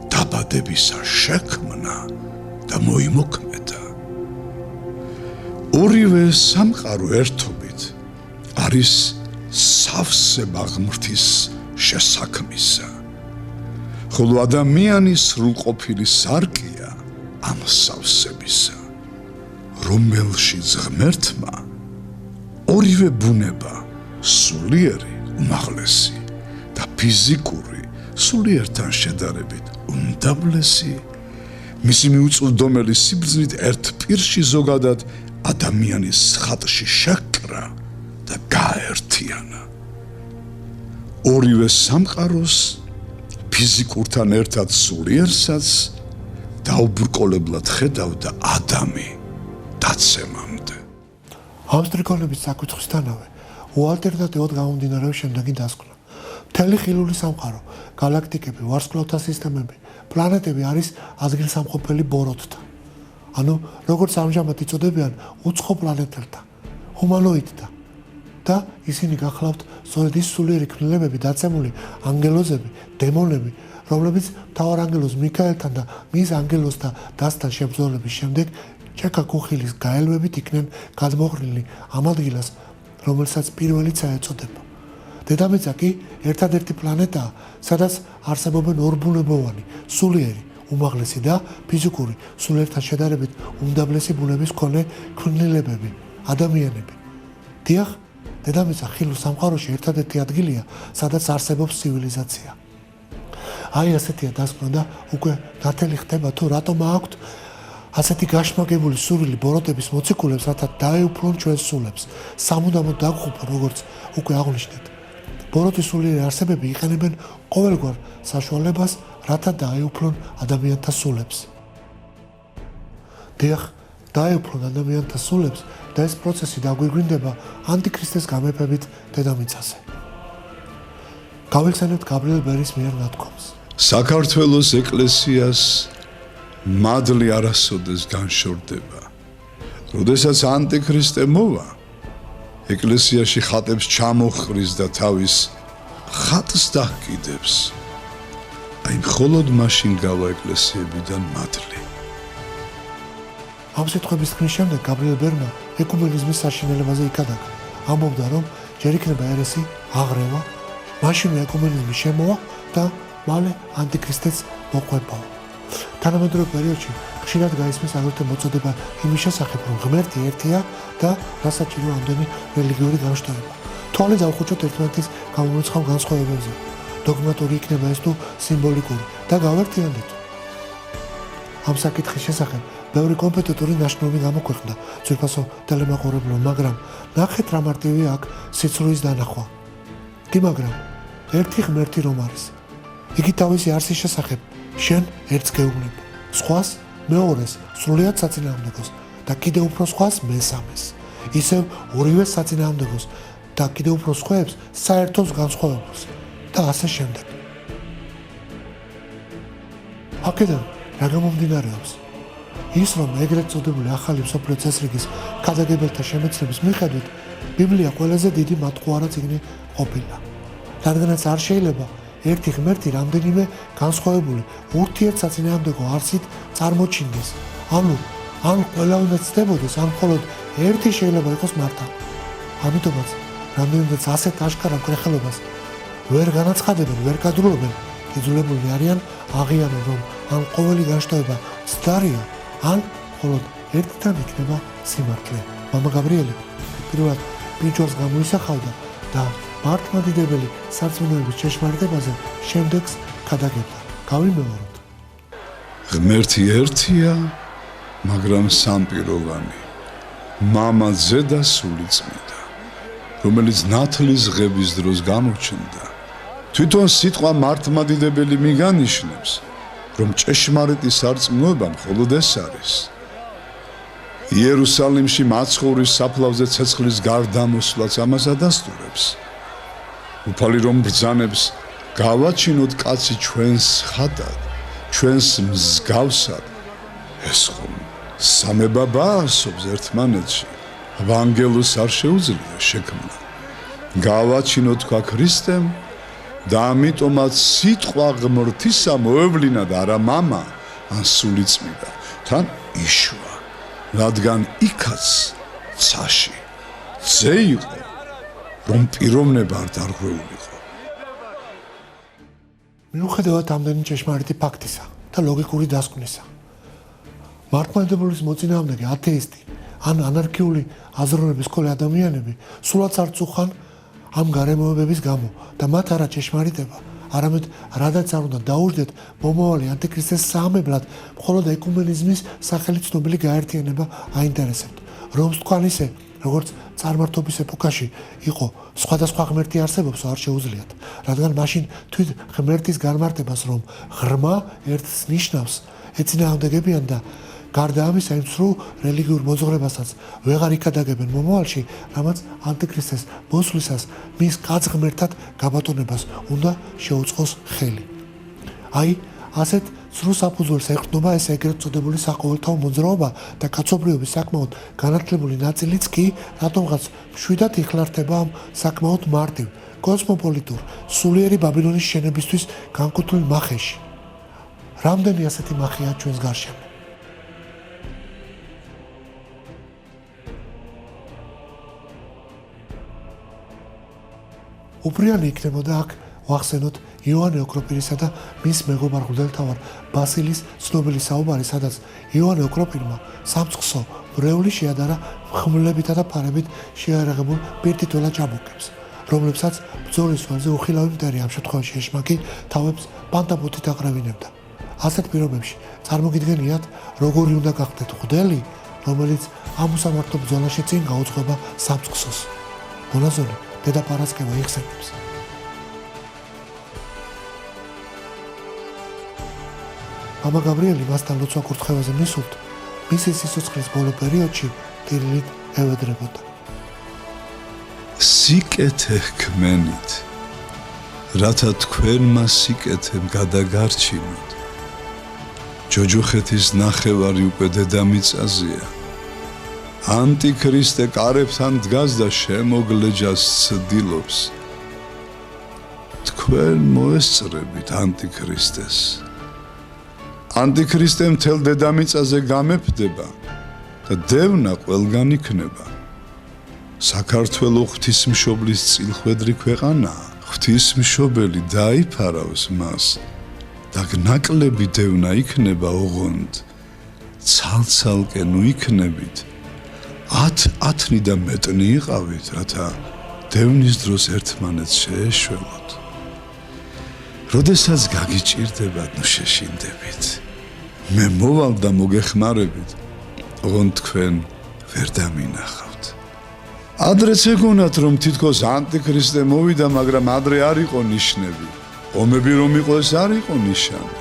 დაბადებისა შექმნა და მოიმოქმედა. ორივე სამყარო ერთობით არის სავსება ღმრთის შესაქმისა, ხოლო ადამიანის სრულყოფილი სარკია ამ სავსებისა, რომელშიც ღმერთმა ორივე ბუნება, სულიერი, უმაღლესი და ფიზიკური, სულიერთან შედარებით უმდაბლესი, მისი მიუწვდომელი სიბრძნით ერთ პირში ზოგადად ადამიანის ხატში შეკრა და გაერთიანა. ორივე სამყაროს ფიზიკურთან ერთად სულიერსაც დაუბრკოლებლად ხედავდა ადამი დაცემამდე. ამ სტრიქონების საკითხისთანავე უალტერნატიულად გამომდინარეობს შემდეგი დასკვნა. მთელი ხილული სამყარო, galaktikები, ვარსკვლავთა სისტემები, პლანეტები არის ადგილსამყოფელი ბოროტთა. ანუ როგორც ამჟამად იწოდებიან უცხო პლანეტელთა, ჰუმანოიდთა და ისინი გახლავთ სწორედ ის სულიერი ქმნილებები დაცემული ანგელოზები, დემონები, რომლებიც მთავარ ანგელოზ მიქაელთან და მის ანგელოზთა დასთან შებრძოლების შემდეგ ჩეკა კუხილის გაელვებით იქნენ გადმოღრილი ამ ადგილას, რომელსაც პირველიცა ეწოდება. დედამიწა კი ერთადერთი პლანეტაა, სადაც არსებობენ ორბუნებოვანი, სულიერი, უმაღლესი და ფიზიკური, სულიერთან შედარებით უმდაბლესი ბუნების მქონე ქმნილებები, ადამიანები. დიახ, დედამიწა ხილულ სამყაროში ერთადერთი ადგილია, სადაც არსებობს ცივილიზაცია. აი ასეთია დასკვნა და უკვე ნათელი ხდება თუ რატომ აქვთ ასეთი გაშმაგებული სურვილი ბოროტების მოციქულებს, რათა დაეუფლონ ჩვენს სულებს, სამუდამოდ დაგხვეპონ, როგორც უკვე აღვნიშნეთ. ბოროტის სულიერი არსებები იყენებენ ყოველგვარ საშუალებას, რათა დაეუფლონ ადამიანთა სულებს. დიახ, დაეუფლონ ადამიანთა სულებს და ეს პროცესი დაგვირგვინდება ანტიქრისტეს გამეფებით დედამიწაზე. გავიხსენებთ გაბრიელ ბერის მიერ ნათქვამს. საქართველოს ეკლესიას მადლი არასოდეს განშორდება. როდესაც ანტიქრისტე მოვა, ეკლესიაში ხატებს ჩამოხრის და თავის ხატს დაკიდებს. აი მხოლოდ მაშინ გავა ეკლესიებიდან მადლი. ამ სიტყვების თქმის შემდეგ გაბრიელ ბერმა ეკუმენიზმის საშინელებაზე იკადაგა. ამბობდა, რომ ჯერ იქნება ერესი აღრევა, მაშინვე ეკუმენიზმი შემოვა და მალე ანტიქრისტეც მოყვებაო. თანამედროვე პერიოდში ხშირად გაისმის აგრეთვე მოწოდება იმის შესახებ, რომ ღმერთი ერთია და რასაჭირო ამდენი რელიგიური განშტოება. თვალე დავხუჭოთ ერთმანეთის გამომრიცხავ განსხვავებებზე. დოგმატური იქნება ეს თუ სიმბოლიკური და გავერთიანდეთ. ამ საკითხის შესახებ ბევრი კომპეტენტური ნაშრომი გამოქვეყნდა ძვირფასო ტელემაყურებელმა, მაგრამ ნახეთ რა მარტივია აქ სიცრუის დანახვა. კი, მაგრამ ერთი ღმერთი რომ არის, იგი თავისი არსის შესახებ შენ ერთს გეუბნება, სხვას მეორეს სრულიად საწინააღმდეგოს და კიდევ უფრო სხვას მესამეს. ისევ ორივე საწინააღმდეგოს და კიდევ უფრო სხვაებს საერთოს განსხვავებულს და ასე შემდეგ. აქედან რა გამომდინარეობს? ის რომ ეგრეთ წოდებული ახალი მსოფლიო წესრიგის ქადაგებელთა შემეცნების მიხედვით ბიბლია ყველაზე დიდი მატყუარა წიგნი ყოფილა. რადგანაც არ შეიძლება ერთი ღმერთი რამდენიმე განსხვავებული ურთიერთსაწინააღმდეგო არსით წარმოჩინდეს. ანუ ყველა უნდა ცდებოდეს, ან მხოლოდ ერთი შეიძლება იყოს მართალი. ამიტომაც რამდენადაც ასეთ აშკარა მკრეხელობას ვერ განაცხადებენ, ვერ გადრულობენ, იძულებული არიან აღიარონ, რომ ან ყოველი განშტოება მცდარია, ან მხოლოდ ერთთან იქნება სიმართლე. მამა გაბრიელი პირველად პინჩორს გამოისახავდა და მართლმადიდებელი სარწმუნოების ჭეშმარიტებაზე შემდეგს ქადაგებდა. გავიმეოროთ. ღმერთი ერთია, მაგრამ სამპიროვანი. მამაძე და სულიწმიდა, რომელიც ნათლის ღების დროს გამოჩნდა. თვითონ სიტყვა მართლმადიდებელი მიგანიშნებს, რომ ჭეშმარიტი სარწმუნოება მხოლოდ ეს არის. იერუსალიმში მაცხოვრის საფლავზე ცეცხლის გარდამოსვლაც ამას ადასტურებს. უფალი რომ ბრძანებს, გავაჩინოთ კაცი ჩვენს ხატად, ჩვენს მსგავსად. ეს ხომ სამებაბა ასობს ერთმანეთში. ვანგელოს არ შეუძლია შექმნა. გავაჩინოთ თქვა ქრისტემ და ამიტომაც სიტყვა ღმრთისა მოევლინა და არა მამა ან სულიწმიდა, თან იშვა, რადგან იქაც ცაში ძე იყო, რომ პიროვნება არ დარღვეულიყო. მიუხედავად ამდენი ჭეშმარიტი ფაქტისა და ლოგიკური დასკვნისა, მართლმადიდებლობის მოწინააღმდეგე ათეისტი ან ანარქიული აზროვნების მქონე ადამიანები სულაც არ წუხან ამ გარემოებების გამო და მათ არა ჭეშმარიტება, არამედ რადაც არ უნდა დაუждეთ მომავალი ანტიქრისტეს საამებლად, მხოლოდ ეკუმენიზმის სახელით ცნობილი გაერთიანება აინტერესებთ. რომს თქვან ისე, როგორც წარმართობის ეპოქაში იყო სხვადასხვა ღმერთი არსებობს, არ შეუძლიათ, რადგან მაშინ თვით ღმერთის განმარტებას, რომ ღრმა ერთს ნიშნავს, ეწინააღმდეგებიან და გარდა ამისა იმ სრულ რელიგიურ მოძღვრებასაც ვეღარ იქადაგებენ მომავალში, რამაც ანტიქრისტეს მოსვლისას მის კაცღმერთად გაბატონებას უნდა შეუწყოს ხელი. აი, ასეთ სრულ საფუძველს ეყრდნობა ეს ეგრეთ წოდებული საყოველთაო მოძრაობა და კაცობრიობის საკმაოდ განათლებული ნაწილიც კი რატომღაც მშვიდად იხლართება ამ საკმაოდ მარტივ, კოსმოპოლიტურ, სულიერი ბაბილონის შენებისთვის განკუთვნილ მახეში. რამდენი ასეთი მახეა ჩვენს გარშემო? უპრიანი იქნებოდა აქ ვახსენოთ იოანე ოქროპირისა და მის მეგობარ მღვდელმთავარ ბასილის ცნობილი საუბარი, სადაც იოანე ოქროპირმა სამწყსო ბრეული შეადარა ხმლებითა და ფარებით შეარაღებულ პირთითველა ჭაბუკებს, რომლებსაც ბრძოლის ველზე უხილავი მტერი, ამ შემთხვევაში ეშმაკი, თავებს პანტაბუთით აყრევინებდა. ასეთ პირობებში წარმოგიდგენიათ, როგორი უნდა გახდეთ ღვთელი, რომელიც ამ უსამართლო ბრძოლაში წინ გაუძღვება სამწყსოს. მონაზონი დედაპარასკევა იხსენებს. მამა გაბრიელი მასთან ლოცვა კურთხევაზე მისულთ, მისი სიცოცხლის ბოლო პერიოდში ტირილით ევედრებოდა. სიკეთე ჰქმენით, რათა თქვენმა სიკეთემ გადაგარჩინოთ. ჯოჯოხეთის ნახევარი უკვე დედამიწაზეა. ანტიქრისტე კარებთან დგას და შემოგლეჯას ცდილობს. თქვენ მოესწრებით ანტიქრისტეს. ანტიქრისტე მთელ დედამიწაზე გამეფდება და დევნა ყველგან იქნება. საქართველო ღვთისმშობლის წილხვედრი ქვეყანაა. ღვთისმშობელი დაიფარავს მას და ნაკლები დევნა იქნება ოღონდ. ცალ-ცალკე ნუ იქნებით. 10 და მეტნი იყავით, რათა დევნის დროს ერთმანეთს შეეშველოთ. როდესაც გაგიჭირდებათ, ნუ შეშინდებით. მე მოვალ და მოგეხმარებით, ოღონდ თქვენ ვერ დამინახავთ. ადრეც ეგონათ, რომ თითქოს ანტიქრისტე მოვიდა, მაგრამ ადრე არ იყო ნიშნები. ომები რომ იყო, ეს არ იყო ნიშანი.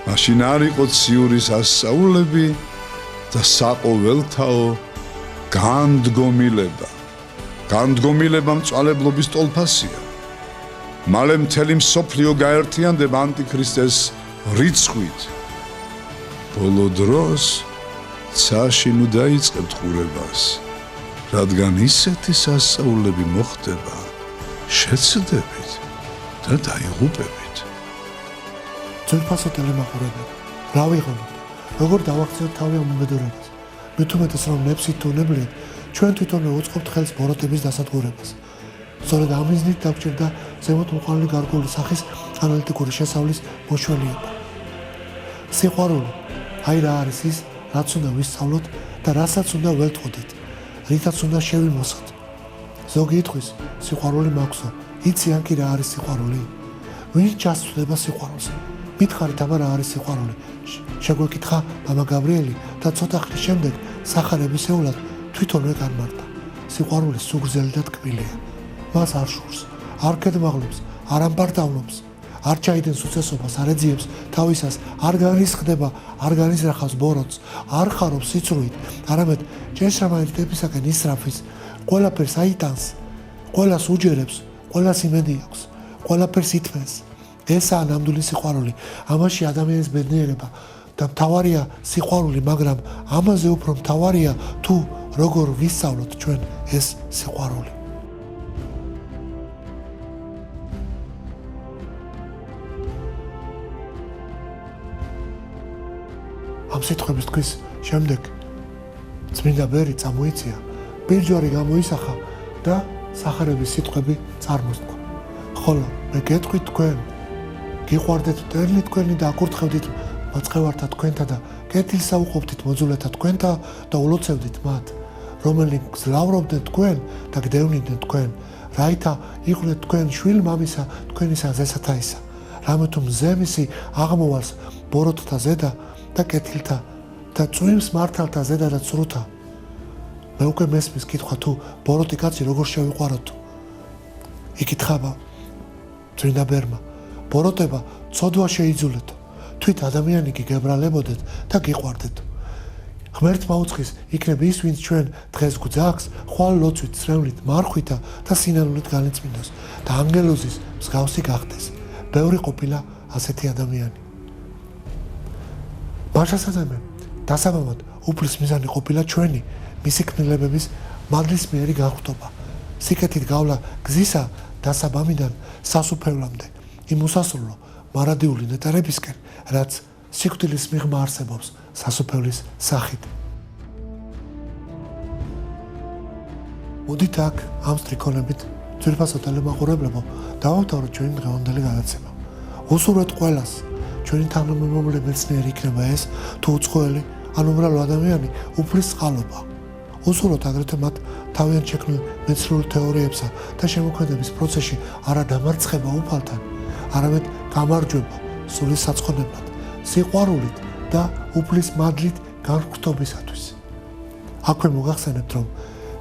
მაშინ არ იყო ციურის ასწაულები და საყოველთაო განდგომილება. განდგომილება მწვალებლობის ტოლფასია. მალე მთელი მსოფლიო გაერთიანდება ანტიქრისტეს რიცხვით. ბოლო დროს ცაში ნუ დაიწყებთ ყურებას, რადგან ისეთი სასწაულები მოხდება, შეცდებით და დაიღუპებით. ძვირფასო ტელემაყურებელი, რა ვიღოთ? როგორ დავახციოთ თავი ამ უბედურებას? მით უმეტეს რომ ნებსით თუ ნებლიეთ, ჩვენ თვითონვე უწყობთ ხელს ბოროტების დასადგურებას. სწორედ ამ მიზნით დაგჭირდა ზემოთ მოყვანილი გარკვეული სახის ანალიტიკური შესავლის მოშველიება. სიყვარული, აი რა არის ის, რაც უნდა ვისწავლოთ და რასაც უნდა ველტყოდეთ, რითაც უნდა შევიმოსხოთ. ზოგი იტყვის, სიყვარული მაქვსო, იცი ან კი რა არის სიყვარული? ვინ ჩასწვდება სიყვარულს? მითხარით აბა რა არის სიყვარული? შეგვეკითხა მამა გაბრიელი და ცოტა ხნის შემდეგ სახარებისეულად თვითონვე განმარტა. სიყვარული სუგრძელი და ტკბილია. მას არ შურს, არ კედმაღლობს, არ ამბარდავლობს, არ ჩაიდენს უწესობას, არ ეძიებს თავისას, არ განისხდება, არ განიზრახავს ბოროტს, არ ხარობს სიცრუით, არამედ ჭეშრამაირთებისაკენ ისრაფის, ყველაფერს აიტანს, ყველას უჯერებს, ყველას იმედი აქვს, ყველაფერს ითმენს. ესაა ნამდვილი სიყვარული, ამაში ადამიანის ბედნიერება და მთავარია სიყვარული, მაგრამ ამაზე უფრო მთავარია თუ როგორ ვისწავლოთ ჩვენ ეს სიყვარული. ამ სიტყვების თქვის შემდეგ წმინდა ბერი წამოიწია, ბირჯვარი გამოისახა და სახარების სიტყვები წარმოსთქვა. ხოლო მე გეტყვით თქვენ, გიყვარდეთ მტერლი თქვენი და აკურთხევდით მაწყევართა თქვენთა და კეთილსა უყოფდით მოძულეთა თქვენთა და ულოცევდით მათ, რომელი გზლავრობდნენ თქვენ და გდევნიდნენ თქვენ, რაითა იყვნენ თქვენ შვილ მამისა თქვენისა ზესათაისა, რამე თუ მზემისი აღმოვალს ბოროტთა ზედა და კეთილთა და წვიმს მართალთა ზედა და ცრუთა. მე უკვე მესმის კითხვა თუ ბოროტი კაცი როგორ შევიყვაროთ. იკითხა წმინდა ბერმა, ბოროტება ცოდვა შეიძულეთო, თვით ადამიანი კი გებრალებოდეთ და გიყვარდეთ. ღმერთმა უცხის იქნებ ის, ვინც ჩვენ დღეს გვძახს, ხვალ ლოცვით, სრევლით, მარხვითა და სინანულით განეწმინდოს და ანგელოზის მსგავსი გახდეს. ბევრი ყოფილა ასეთი ადამიანი. მაშასადამე დასაბამად უფლის მიზანი ყოფილა ჩვენი მისი ქმნილებების მადლისმიერი განხტობა. სიკეთით გავლა გზისა დასაბამიდან სასუფევლამდე, იმ უსასრულო მარადიული ნეტარებისკენ, რაც სიკვდილის მიღმა არსებობს სასუფევლის სახით. მოდით აქ ამ სტრიქონებით ძვირფასო ტელემაყურებლებო დავამთავროთ ჩვენი დღევანდელი გადაცემა. უსურვეთ ყველას, ჩვენი თანამემამულე მეცნიერი იქნება ეს თუ უცხოელი ან უმრავლო ადამიანი უფლის წყალობა. უსურვოთ აგრეთვე მათ თავიანთ შექმნილ მეცნიერულ თეორიებსა და შემოქმედების პროცესში არა დამარცხება უფალთან, არამედ გამარჯვება სულის საწყობებლად, სიყვარულით და უფლის მადლით განხრთობისათვის. აქვე მოგახსენებთ, რომ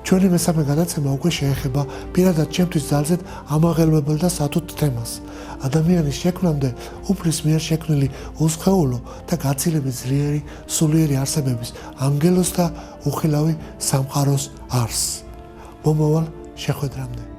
ჩვენი მესამე გადაცემა უკვე შეეხება პირადად ჩემთვის ძალზედ ამაღელვებელ და სათუთ თემას. ადამიანის შექმნამდე უფლის მიერ შექმნილი უსხეულო და გაცილებით ძლიერი სულიერი არსებების ანგელოზთა უხილავი სამყაროს არსს. მომავალ შეხვედრამდე.